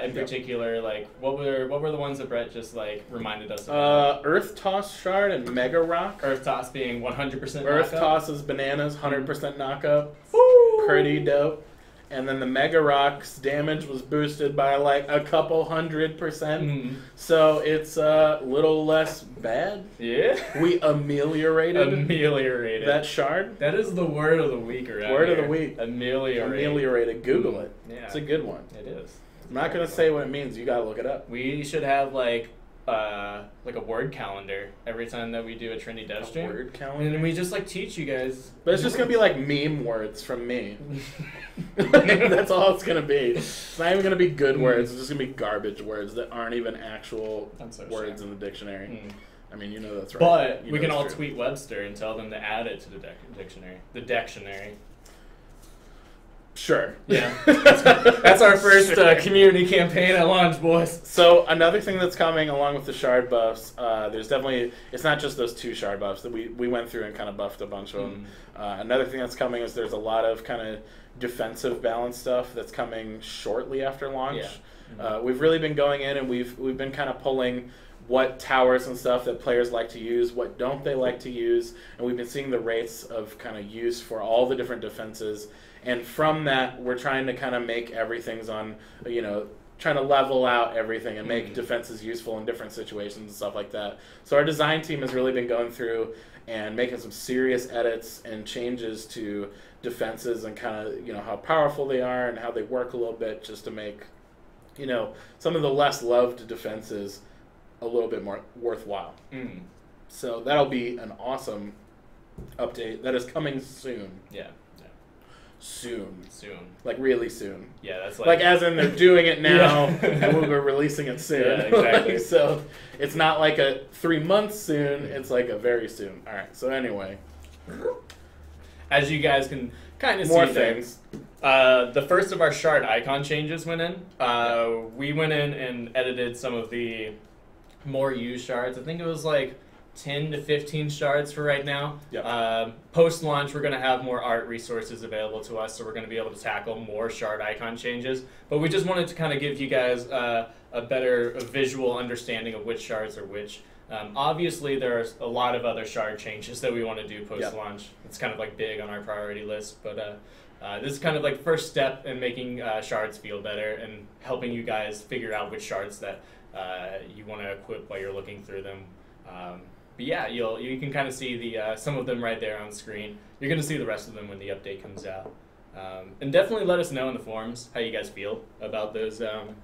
in particular, like what were the ones that Brett just like reminded us of? Earth Toss shard and Mega Rock. Earth Toss being 100% Earth knockup. Toss is bananas, 100% knockup. Woo! Pretty dope. And then the Mega Rock's damage was boosted by like a couple 100%. So it's a little less bad. Yeah. We ameliorated that shard. That is the word of the week around Word here. of the week. Ameliorated. Google it. Yeah. It's a good one. It is. I'm not going to say what it means. You got to look it up. We should have like a word calendar every time that we do a Trendy Devstream. Word calendar? And we just like teach you guys. But it's just going to be like meme words from me. That's all it's going to be. It's not even going to be good words. It's just going to be garbage words that aren't even actual words in the dictionary. I mean, that's right. But we can all tweet Webster and tell them to add it to the dictionary. The dictionary. Sure. Yeah. That's our first community campaign at launch, boys. So another thing that's coming along with the shard buffs, there's definitely, it's not just those 2 shard buffs that we went through and kind of buffed a bunch of them. Another thing that's coming is there's a lot of kind of defensive balance stuff that's coming shortly after launch. Yeah. We've really been going in and we've been kind of pulling what towers and stuff that players like to use, what don't they like to use, and we've been seeing the rates of kind of use for all the different defenses. And from that, we're trying to kind of make everything's on, trying to level out everything and make defenses useful in different situations and stuff like that. So our design team has really been going through and making some serious edits and changes to defenses and kind of, how powerful they are and how they work a little bit just to make, some of the less loved defenses a little bit more worthwhile. So that'll be an awesome update that is coming soon. Yeah. Soon. Like really soon. Yeah, that's like as in they're doing it now and we're releasing it soon. Yeah, exactly. So it's not like a 3 months soon, it's like a very soon. Alright, so anyway. As you guys can kind of see more things. The first of our shard icon changes went in. We went in and edited some of the more used shards. I think it was like 10 to 15 shards for right now. Yep. Post-launch, we're going to have more art resources available to us, so we're going to be able to tackle more shard icon changes. But we just wanted to kind of give you guys a better visual understanding of which shards are which. Obviously, there's a lot of other shard changes that we want to do post-launch. Yep. It's kind of like big on our priority list, but this is kind of like first step in making shards feel better and helping you guys figure out which shards that you want to equip while you're looking through them. But yeah, you can kind of see the some of them right there on screen. You're going to see the rest of them when the update comes out. And definitely let us know in the forums how you guys feel about those shard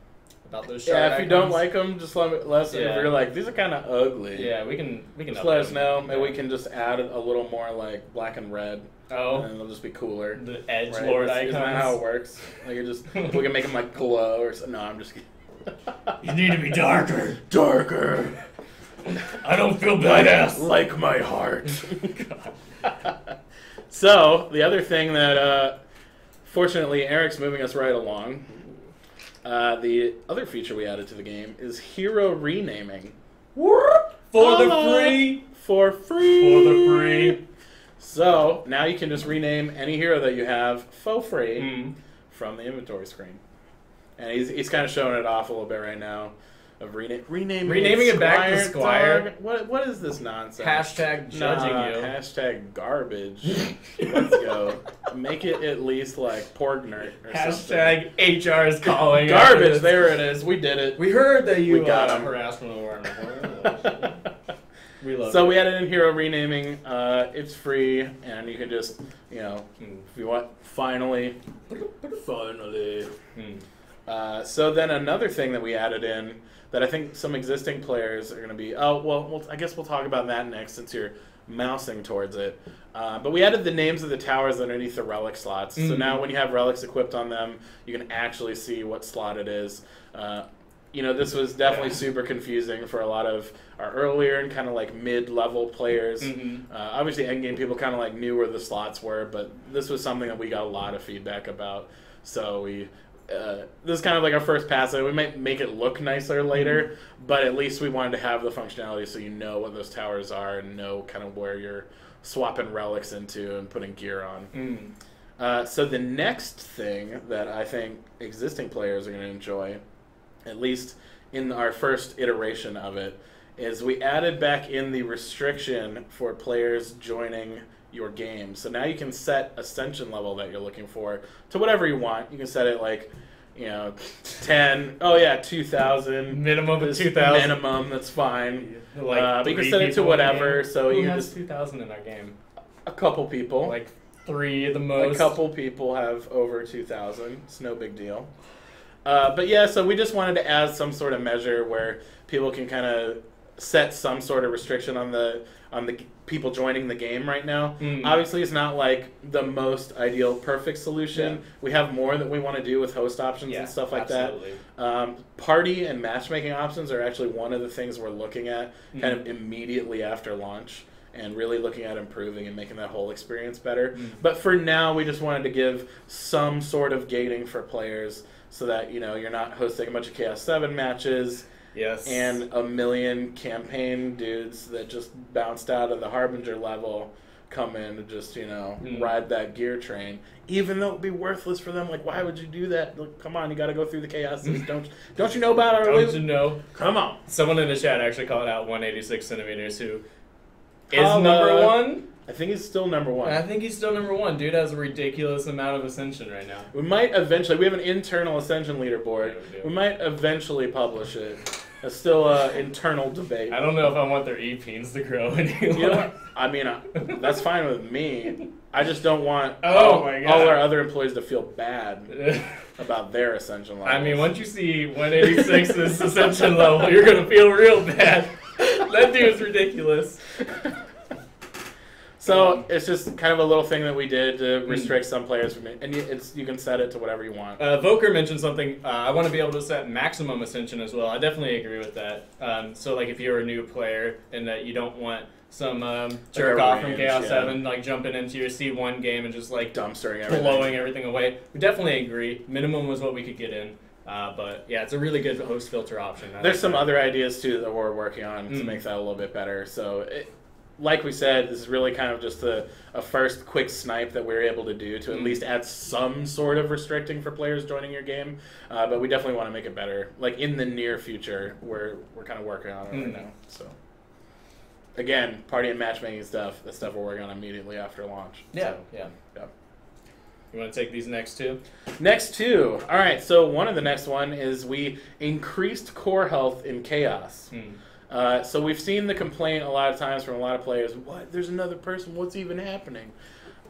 if you icons. don't like them, just let us know. If you're like, these are kind of ugly. Yeah, we can just let us know. Maybe we can just add a little more like black and red. Oh. And it'll just be cooler. The edge lord icons. Isn't that how it works? Like we can make them like glow or something. No, I'm just kidding. You need to be darker. Darker. I don't feel badass. Like my heart. So, the other thing that, fortunately, Eric's moving us right along. The other feature we added to the game is hero renaming. For the free. So, now you can just rename any hero that you have for free from the inventory screen. And he's kind of showing it off a little bit right now. Of renaming it back to Squire. What is this nonsense? Hashtag judging you. Hashtag garbage. Let's go. Make it at least like Porgnert or hashtag something. HR is calling. Garbage. There it is. We did it. We heard that you got harassment awareness. We love so we added in hero renaming. It's free, and you can just, if you want, finally. So then another thing that we added in that I think some existing players are going to be... Oh, well, I guess we'll talk about that next since you're mousing towards it. But we added the names of the towers underneath the relic slots. So now when you have relics equipped on them, you can actually see what slot it is. This was definitely super confusing for a lot of our earlier and kind of like mid-level players. Obviously, endgame people kind of like knew where the slots were, but this was something that we got a lot of feedback about. So this is kind of like our first pass. We might make it look nicer later, but at least we wanted to have the functionality so you know what those towers are and know kind of where you're swapping relics into and putting gear on. So the next thing that I think existing players are going to enjoy, at least in our first iteration of it, is we added back in the restriction for players joining your game. So now you can set ascension level that you're looking for to whatever you want. You can set it like, 10. Oh yeah, 2,000. Minimum of 2,000. Minimum, that's fine. Like but you can set it to whatever. So Who you has just 2,000 in our game? a couple people. Like 3 at the most. A couple people have over 2,000. It's no big deal. But yeah, so we just wanted to add some sort of measure where people can kind of set some sort of restriction on the people joining the game right now. Obviously, it's not like the most ideal, perfect solution. We have more that we want to do with host options and stuff like that. Party and matchmaking options are actually one of the things we're looking at kind of immediately after launch and really looking at improving and making that whole experience better. But for now, we just wanted to give some sort of gating for players so that, you're not hosting a bunch of Chaos 7 matches and a million campaign dudes that just bounced out of the Harbinger level come in to just, ride that gear train. Even though it would be worthless for them. Like, why would you do that? Look, come on, you got to go through the chaoses. Don't you know about our Don't you know? Come on. Someone in the chat actually called out 186 centimeters who is number 1. I think he's still number 1. I think he's still number 1. Dude has a ridiculous amount of ascension right now. We might eventually... We have an internal ascension leaderboard. We might eventually publish it. It's still an internal debate. I don't know if I want their E-peens to grow anymore. You know what? I mean, that's fine with me. I just don't want all our other employees to feel bad about their ascension level. I mean, once you see 186's ascension level, you're going to feel real bad. That dude's ridiculous. So it's just kind of a little thing that we did to restrict some players from it, and you can set it to whatever you want. Voker mentioned something. I want to be able to set maximum ascension as well. I definitely agree with that. So like if you're a new player and that you don't want some jerk off from Chaos 7 like jumping into your C1 game and just like dumpstering blowing everything away, we definitely agree. Minimum was what we could get in. But yeah, it's a really good host filter option. There's some other ideas too that we're working on to make that a little bit better. So like we said, this is really kind of just a first quick snipe that we're able to do to at least add some sort of restricting for players joining your game. But we definitely want to make it better. Like in the near future, we're kind of working on it right now. So again, party and matchmaking stuff, the stuff we're working on immediately after launch. Yeah. You want to take these next two? Next two. All right, so the next one is we increased core health in Chaos. So we've seen the complaint a lot of times from a lot of players, what, there's another person, what's even happening?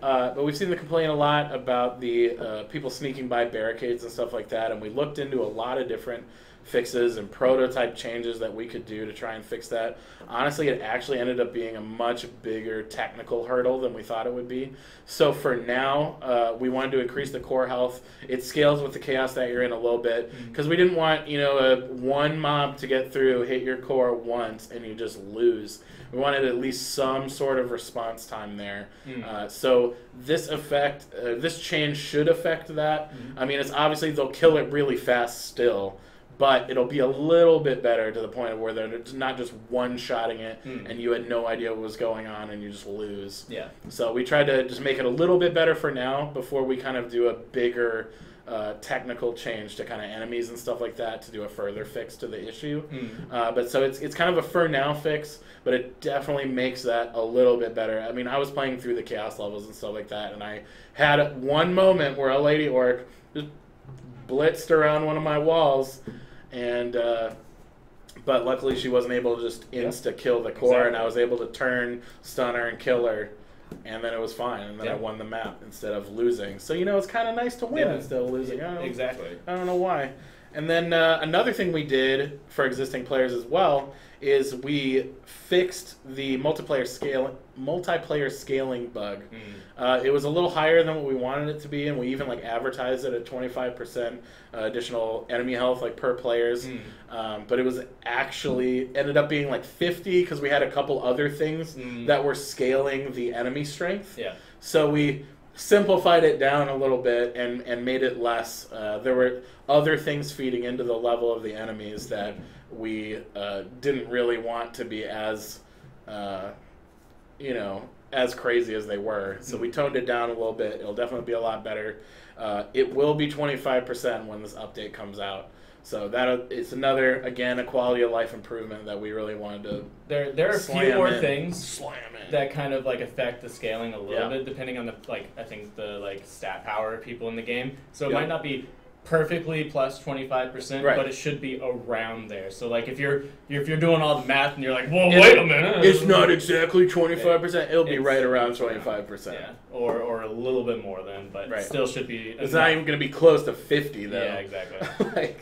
But we've seen the complaint a lot about the people sneaking by barricades and stuff like that, and we looked into a lot of different fixes and prototype changes that we could do to try and fix that. Honestly, it actually ended up being a much bigger technical hurdle than we thought it would be. So for now, we wanted to increase the core health. It scales with the chaos that you're in a little bit, because we didn't want, one mob to get through, hit your core once, and you just lose. We wanted at least some sort of response time there. So this change should affect that. I mean, it's obviously they'll kill it really fast still, but it'll be a little bit better to the point of where they're not just one-shotting it and you had no idea what was going on and you just lose. Yeah. So we tried to just make it a little bit better for now before we kind of do a bigger technical change to kind of enemies and stuff like that to do a further fix to the issue. But so it's kind of a for now fix, but it definitely makes that a little bit better. I mean, I was playing through the chaos levels and stuff like that, and I had one moment where a lady orc just blitzed around one of my walls, and but luckily she wasn't able to just insta kill the core, and I was able to turn, stun her, and kill her and then it was fine, and then I Yeah. won the map instead of losing. So, you know, it's kind of nice to win Yeah. instead of losing. Exactly. I don't know why. And then another thing we did for existing players as well is we fixed the multiplayer scaling bug. It was a little higher than what we wanted it to be, and we even like advertised it at 25% additional enemy health like per players. But it was actually ended up being like 50 because we had a couple other things that were scaling the enemy strength. Yeah. So we simplified it down a little bit and made it less. There were other things feeding into the level of the enemies that we didn't really want to be as, as crazy as they were. So we toned it down a little bit. It'll definitely be a lot better. It will be 25% when this update comes out. So it's another, again, a quality of life improvement that we really wanted to. There are a few more things Slam it. that kind of like affect the scaling a little bit, depending on the I think the stat power of people in the game. So it might not be perfectly plus 25%, but it should be around there. So like if you're doing all the math and you're like, whoa, wait a minute, it's not exactly 25%. It'll be right around 25%. Yeah, or a little bit more then, but still should be. It's not even going to be close to 50 though. Yeah, exactly.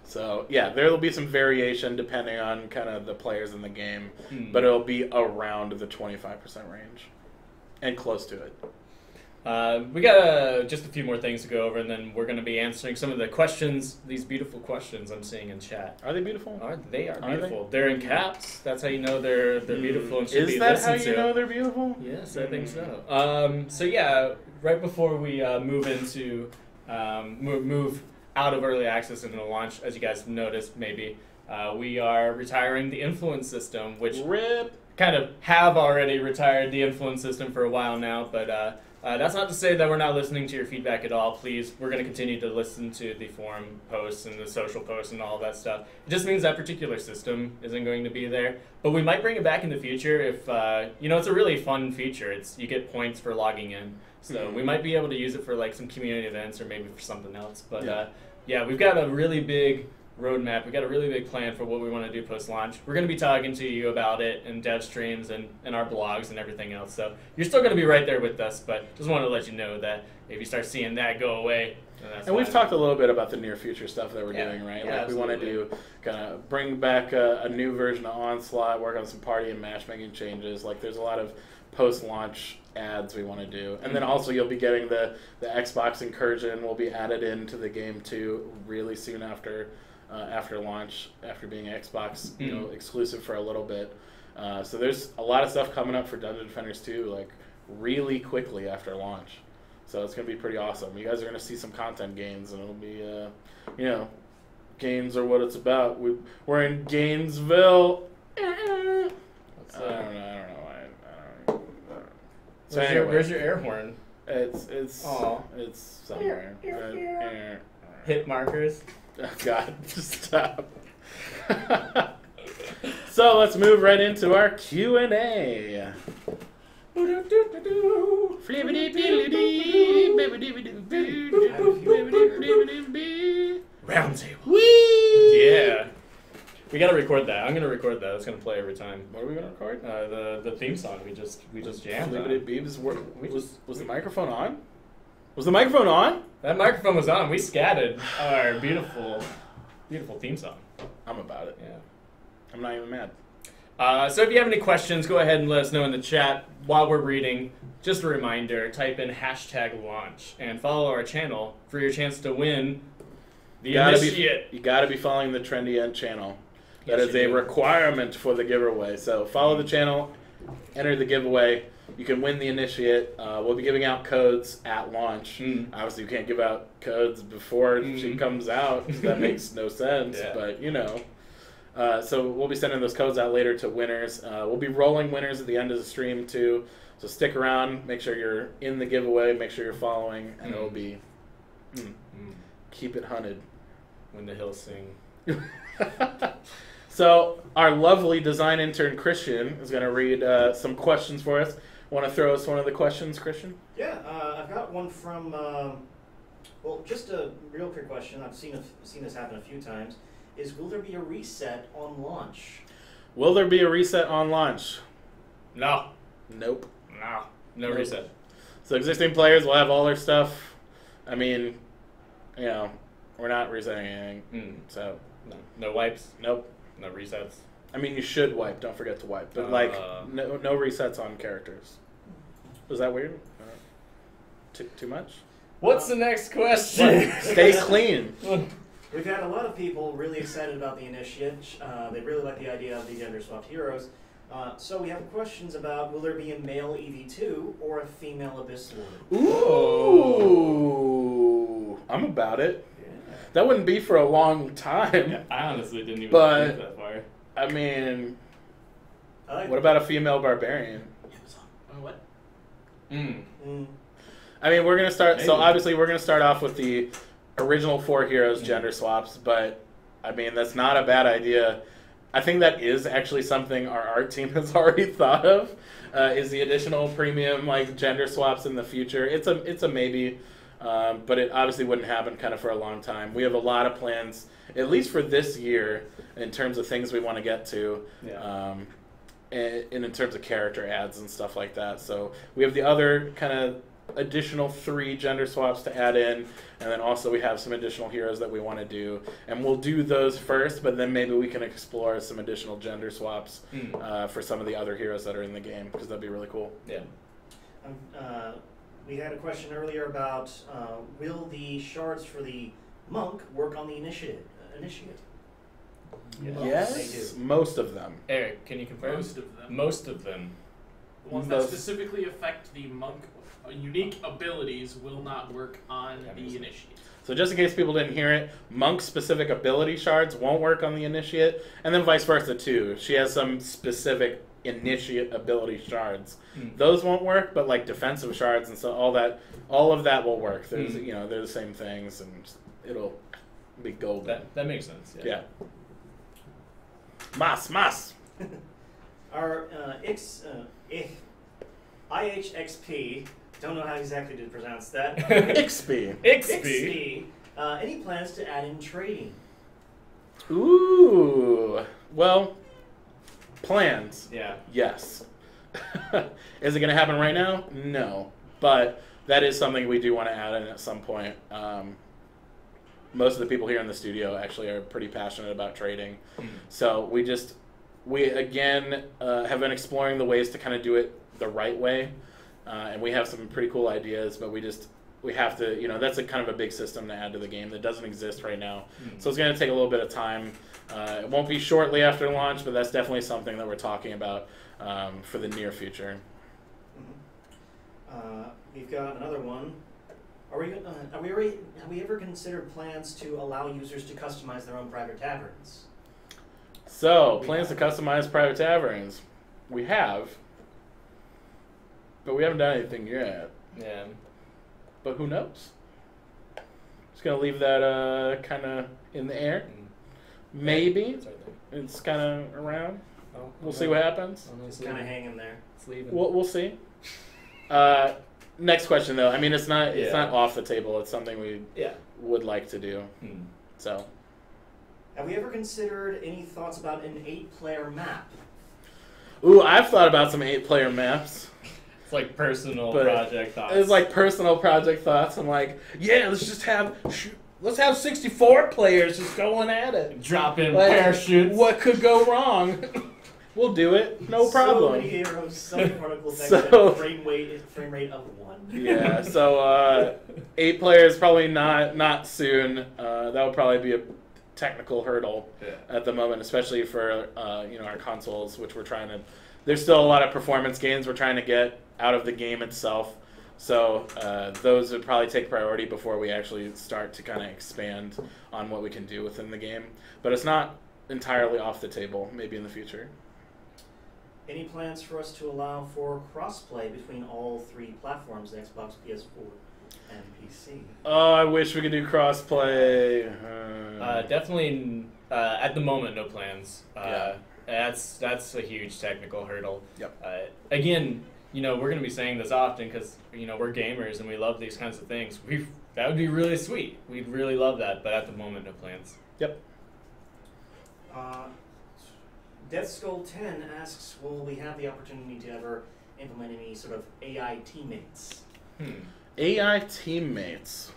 So, yeah, there will be some variation depending on kind of the players in the game, but it'll be around the 25% range and close to it. We got just a few more things to go over, and then we're going to be answering some of the questions, these beautiful questions I'm seeing in chat. Are they beautiful? They are beautiful. They're in caps. That's how you know they're beautiful and should be listened to. Is Is that how you know they're beautiful? Yes, I think so. So, yeah, right before we move into move out of early access into launch, as you guys noticed maybe, we are retiring the influence system, which kind of have already retired the influence system for a while now, but that's not to say that we're not listening to your feedback at all. Please, we're going to continue to listen to the forum posts and the social posts and all of that stuff. It just means that particular system isn't going to be there, but we might bring it back in the future if, it's a really fun feature. You get points for logging in, so we might be able to use it for like some community events or maybe for something else, but yeah, we've got a really big roadmap. We've got a really big plan for what we want to do post-launch. We're going to be talking to you about it in Devstreams and our blogs and everything else. So you're still going to be right there with us, but just wanted to let you know that if you start seeing that go away, then that's we've talked a little bit about the near future stuff that we're doing, right? Yeah, we want to do kind of bring back a new version of Onslaught, work on some party and matchmaking changes. Like there's a lot of post-launch ads we want to do, and then also you'll be getting the Xbox incursion will be added into the game too really soon after launch, after being Xbox exclusive for a little bit. So there's a lot of stuff coming up for Dungeon Defenders 2 like really quickly after launch. So it's gonna be pretty awesome. You guys are gonna see some content gains, and it'll be gains are what it's about. We're in Gainesville. I don't know. So where's your air horn? It's somewhere. Hit markers. Oh God, just stop. So let's move right into our Q&A. Roundtable. Whee! Yeah. We gotta record that. I'm gonna record that. It's gonna play every time. What are we gonna record? The theme song we just jammed on. Was the microphone on? Was the microphone on? That microphone was on. We scatted our beautiful theme song. I'm about it. Yeah. I'm not even mad. So if you have any questions, go ahead and let us know in the chat while we're reading. Just a reminder, type in #launch and follow our channel for your chance to win the initiate. You gotta be following the Trendy End channel. That is a requirement for the giveaway. So follow the channel, enter the giveaway. You can win the initiate. We'll be giving out codes at launch. Obviously, you can't give out codes before she comes out. That makes no sense. Yeah. But, so we'll be sending those codes out later to winners. We'll be rolling winners at the end of the stream, too. So stick around. Make sure you're in the giveaway. Make sure you're following. And it'll be keep it hunted. When the hills sing. So our lovely design intern, Christian, is going to read some questions for us. Want to throw us one of the questions, Christian? Yeah, I've got one from, well, just a real quick question. I've seen this happen a few times. Will there be a reset on launch? Will there be a reset on launch? No. Nope. No. No reset. So existing players will have all their stuff. I mean, you know, we're not resetting anything. So no wipes. Nope. No resets. I mean, you should wipe. Don't forget to wipe. But like, no resets on characters. Was that weird? Too much? What's the next question? Stay clean. We've had a lot of people really excited about the initiate. They really like the idea of the gender swapped heroes. So we have questions about, will there be a male EV2 or a female Abyss Lord? Ooh, I'm about it. Yeah. That wouldn't be for a long time. Yeah, I honestly didn't even think that far. I mean, what about a female barbarian? What? I mean, we're gonna start. So obviously, we're gonna start off with the original 4 heroes gender swaps, but I mean, that's not a bad idea. I think that is actually something our art team has already thought of. Is the additional premium like gender swaps in the future? It's a maybe, but it obviously wouldn't happen kind of for a long time. We have a lot of plans, at least for this year, in terms of things we want to get to. Yeah. And in terms of character ads and stuff like that. So we have the other kind of additional 3 gender swaps to add in, and then also we have some additional heroes that we want to do, and we'll do those first, but then maybe we can explore some additional gender swaps for some of the other heroes that are in the game, because that'd be really cool. Yeah. We had a question earlier about will the shards for the monk work on the initiate? Yes, most of them. Eric, can you confirm? Most of them. Most of them. The ones that specifically affect the monk unique abilities will not work on the initiate. So just in case people didn't hear it, monk specific ability shards won't work on the initiate, and then vice versa too. She has some specific initiate ability shards. Those won't work, but like defensive shards and so all of that will work. There's they're the same things, and it'll be golden. That makes sense. Yeah. Mas. Our IHXP, don't know how exactly to pronounce that. XP. Any plans to add in trading? Ooh. Well, plans. Yeah. Yes. Is it going to happen right now? No. But that is something we do want to add in at some point. Most of the people here in the studio actually are pretty passionate about trading. So we again have been exploring the ways to kind of do it the right way. And we have some pretty cool ideas, but we have to, that's a kind of a big system to add to the game that doesn't exist right now. So it's going to take a little bit of time. It won't be shortly after launch, but that's definitely something that we're talking about for the near future. We've got another one. Have we ever considered plans to allow users to customize their own private taverns? So, plans to customize private taverns. We have. But we haven't done anything yet. Yeah. But who knows? Just going to leave that kind of in the air. Maybe. It's kind of around. We'll see what happens. It's kind of hanging there. It's leaving. We'll see. Next question, though. I mean, it's not off the table. It's something we would like to do. So, have we ever considered any thoughts about an 8-player map? Ooh, I've thought about some 8-player maps. It's like personal project thoughts. It's like personal project thoughts. I'm like, let's have 64 players just going at it. Drop in parachutes. What could go wrong? We'll do it. No problem. So many heroes, so many particle effects, frame rate of 1. Yeah, so 8 players probably not soon. That would probably be a technical hurdle at the moment, especially for our consoles, which we're trying to. There's still a lot of performance gains we're trying to get out of the game itself. So those would probably take priority before we actually start to kind of expand on what we can do within the game. But it's not entirely off the table, maybe in the future. Any plans for us to allow for crossplay between all 3 platforms, Xbox, PS4, and PC? Oh, I wish we could do crossplay. Definitely, at the moment, no plans. That's a huge technical hurdle. Yep. Again, we're going to be saying this often because, we're gamers and we love these kinds of things. That would be really sweet. We'd really love that, but at the moment, no plans. Yep. Death Skull 10 asks, will we have the opportunity to ever implement any sort of AI teammates? AI teammates.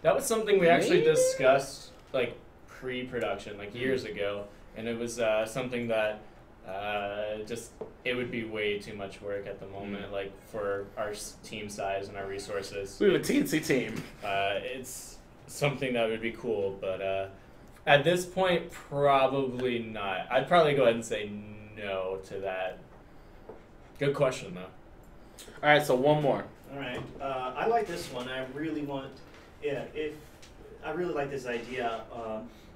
That was something we actually Maybe? discussed like pre-production, like years ago, and it was something that just it would be way too much work at the moment, like for our team size and our resources. We have a teensy team. It's something that would be cool, but at this point, probably not. I'd probably go ahead and say no to that. Good question, though. All right, so one more. All right. I like this one. I really like this idea.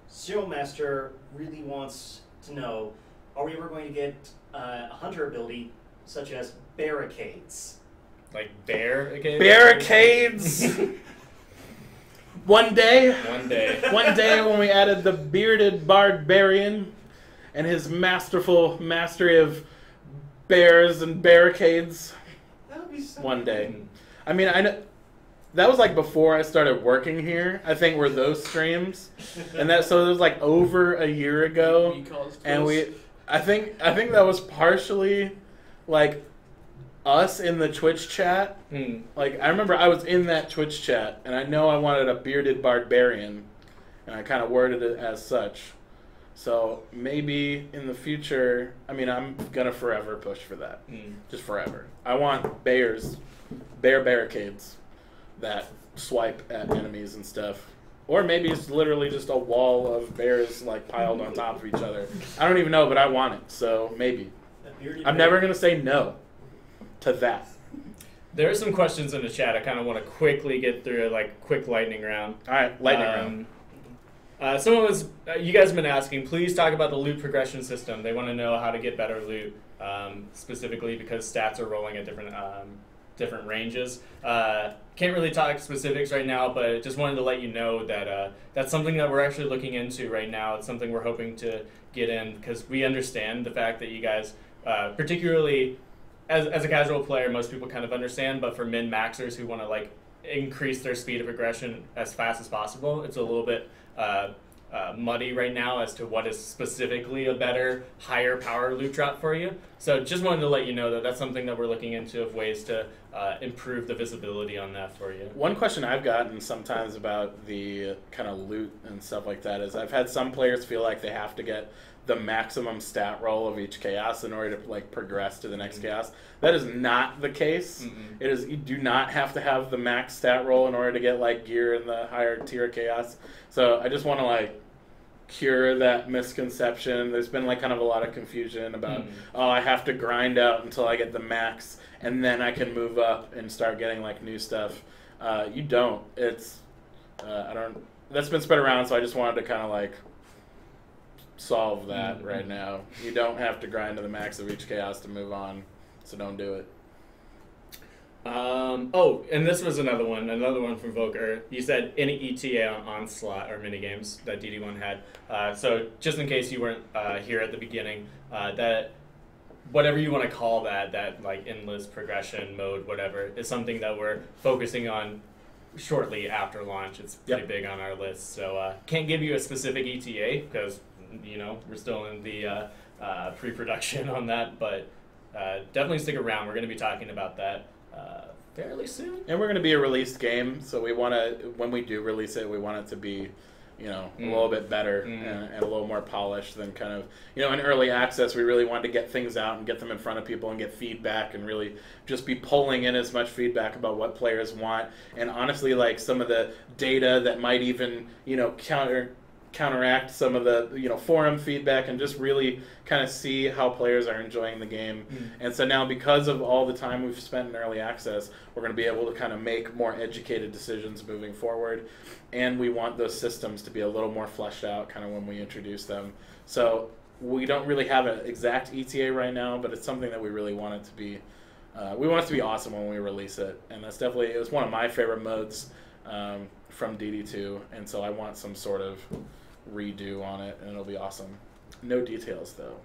Serial Master really wants to know: are we ever going to get a hunter ability such as barricades? Like barricades? Barricades! One day. One day. One day when we added the bearded barbarian and his masterful mastery of bears and barricades. That would be so One day. cool. I mean, I know that was like before I started working here. I think were those streams, and so it was like over a year ago, and I think that was partially like us in the Twitch chat. Like I remember I was in that Twitch chat, and I know I wanted a bearded barbarian, and I kind of worded it as such. So maybe in the future, I mean, I'm gonna forever push for that, just forever. I want bear barricades that swipe at enemies and stuff. Or maybe it's literally just a wall of bears like piled on top of each other. I don't even know, but I want it, so maybe. I'm never going to say no to that. There are some questions in the chat I kind of want to quickly get through, like quick lightning round. All right, lightning round. Someone was, you guys have been asking, please talk about the loot progression system. They want to know how to get better loot, specifically because stats are rolling at different ranges. Can't really talk specifics right now, but just wanted to let you know that that's something that we're actually looking into right now. It's something we're hoping to get in because we understand the fact that you guys, particularly as a casual player, most people kind of understand, but for min-maxers who want to like increase their speed of progression as fast as possible, it's a little bit muddy right now as to what is specifically a better, higher power loot drop for you. So just wanted to let you know that that's something that we're looking into of ways to improve the visibility on that for you. One question I've gotten sometimes about the kind of loot and stuff like that is I've had some players feel like they have to get the maximum stat roll of each chaos in order to like progress to the next chaos. That is not the case. It is, you do not have to have the max stat roll in order to get like gear in the higher tier chaos. So I just want to like cure that misconception. There's been like kind of a lot of confusion about oh, I have to grind out until I get the max and then I can move up and start getting like new stuff. You don't. It's I don't. That's been spread around, so I just wanted to kind of like solve that right now. You don't have to grind to the max of each chaos to move on, so don't do it. Oh, and this was another one from Voker. You said any ETA on Onslaught or minigames that DD1 had. So just in case you weren't here at the beginning, that whatever you want to call that like endless progression mode, whatever, is something that we're focusing on shortly after launch. It's pretty big on our list. So can't give you a specific ETA because we're still in the pre-production on that, but definitely stick around. We're going to be talking about that fairly soon. And we're going to be a released game, so we want to, when we do release it, we want it to be, a little bit better and a little more polished than kind of, in early access, we really wanted to get things out and get them in front of people and get feedback and really just be pulling in as much feedback about what players want. And honestly, like some of the data that might even, counteract some of the forum feedback and just really kind of see how players are enjoying the game. And so now because of all the time we've spent in early access, we're going to be able to kind of make more educated decisions moving forward, and we want those systems to be a little more fleshed out kind of when we introduce them. So we don't really have an exact ETA right now, but it's something that we really want it to be. We want it to be awesome when we release it, and that's definitely, it was one of my favorite modes from DD2, and so I want some sort of redo on it, and it'll be awesome. No details though,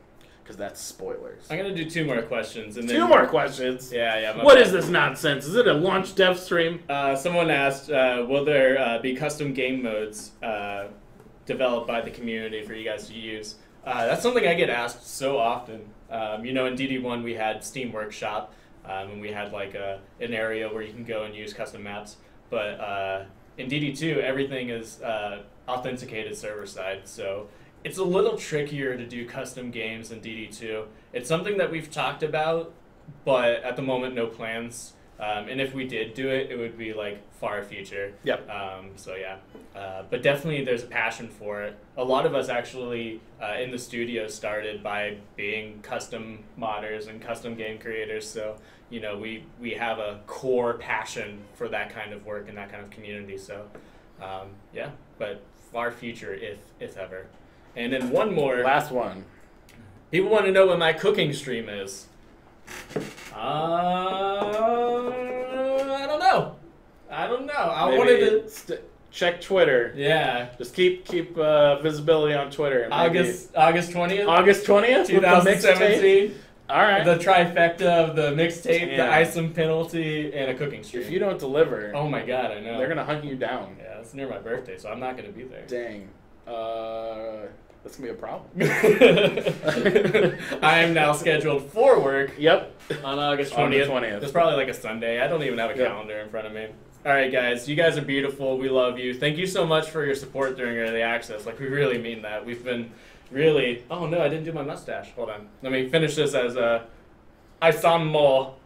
because that's spoilers. I'm gonna do 2 more questions. And then, 2 more questions? Yeah. What is this nonsense? Is it a launch dev stream? Someone asked, will there be custom game modes developed by the community for you guys to use? That's something I get asked so often. In DD1 we had Steam Workshop, and we had like an area where you can go and use custom maps. But in DD2, everything is authenticated server side, so it's a little trickier to do custom games in DD2. It's something that we've talked about, but at the moment, no plans. And if we did do it, it would be like far future. Yep. So yeah, but definitely there's a passion for it. A lot of us actually in the studio started by being custom modders and custom game creators. So you know we have a core passion for that kind of work and that kind of community. So yeah, but far future if ever. And then one more. Last one. People want to know what my cooking stream is. I don't know. I wanted to check Twitter. Yeah. Just keep visibility on Twitter. August 20th. August 20th, 2017. All right. The trifecta of the mixtape, the ISOM penalty, and a cooking stream. If you don't deliver, oh my God, I know. They're gonna hunt you down. Yeah, it's near my birthday, so I'm not gonna be there. Dang. That's gonna be a problem. I am now scheduled for work. Yep. On August 20th. On the 20th. It's probably like a Sunday. I don't even have a calendar in front of me. All right, guys. You guys are beautiful. We love you. Thank you so much for your support during early access. Like, we really mean that. We've been really... Oh, no, I didn't do my mustache. Hold on. Let me finish this as a ensemble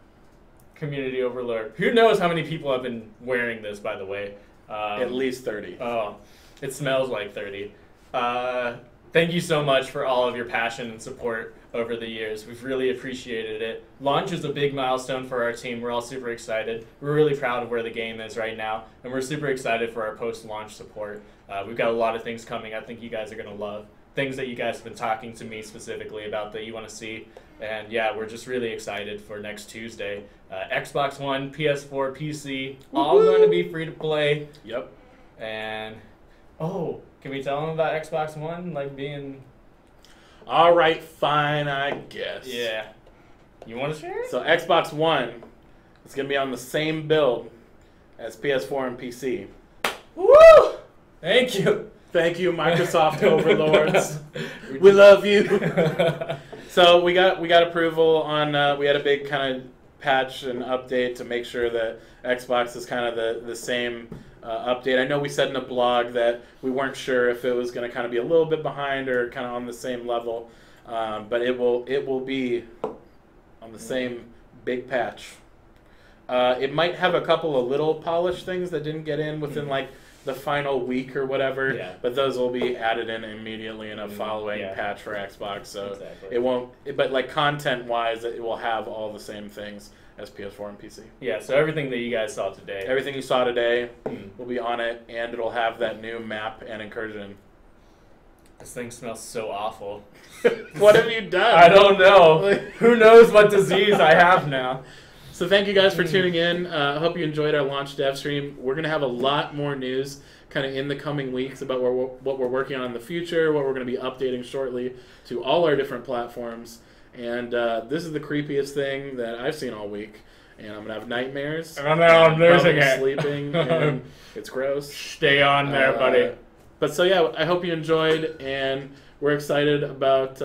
community overlord. Who knows how many people have been wearing this, by the way. At least 30. Oh, it smells like 30. Thank you so much for all of your passion and support over the years. We've really appreciated it. Launch is a big milestone for our team. We're all super excited. We're really proud of where the game is right now, and we're super excited for our post-launch support. We've got a lot of things coming I think you guys are going to love. Things that you guys have been talking to me specifically about that you want to see. And yeah, we're just really excited for next Tuesday. Xbox One, PS4, PC, all going to be free to play. Yep. And, oh, can we tell them about Xbox One, like being... All right, fine, I guess. Yeah. You want to share it? So Xbox One is going to be on the same build as PS4 and PC. Woo! Thank you. Thank you, Microsoft overlords. We love you. So we got approval on. We had a big kind of patch and update to make sure that Xbox is kind of the same update. I know we said in a blog that we weren't sure if it was going to kind of be a little bit behind or kind of on the same level, but it will be on the same big patch. It might have a couple of little polished things that didn't get in within like the final week or whatever, but those will be added in immediately in a following patch for Xbox. So it won't. But like content-wise, it will have all the same things as PS4 and PC. Yeah. So everything that you guys saw today, everything you saw today will be on it, and it'll have that new map and incursion. This thing smells so awful. What have you done? I don't know. Who knows what disease I have now. So thank you guys for tuning in. I hope you enjoyed our launch dev stream. We're going to have a lot more news kind of in the coming weeks about what we're working on in the future, what we're going to be updating shortly to all our different platforms. And this is the creepiest thing that I've seen all week. And I'm going to have nightmares. I know, I'm losing it. Sleeping. And it's gross. Stay on there, buddy. But so yeah, I hope you enjoyed, and we're excited about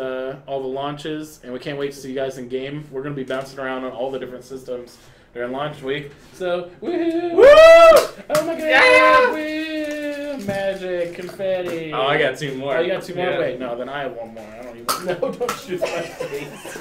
all the launches, and we can't wait to see you guys in game. We're going to be bouncing around on all the different systems during launch week. So, woohoo! Woo! Oh my god! Yeah! Woo! Magic, confetti. Oh, I got two more. Oh, you got two more? Yeah. Wait, no, then I have one more. I don't even... No, don't shoot my face.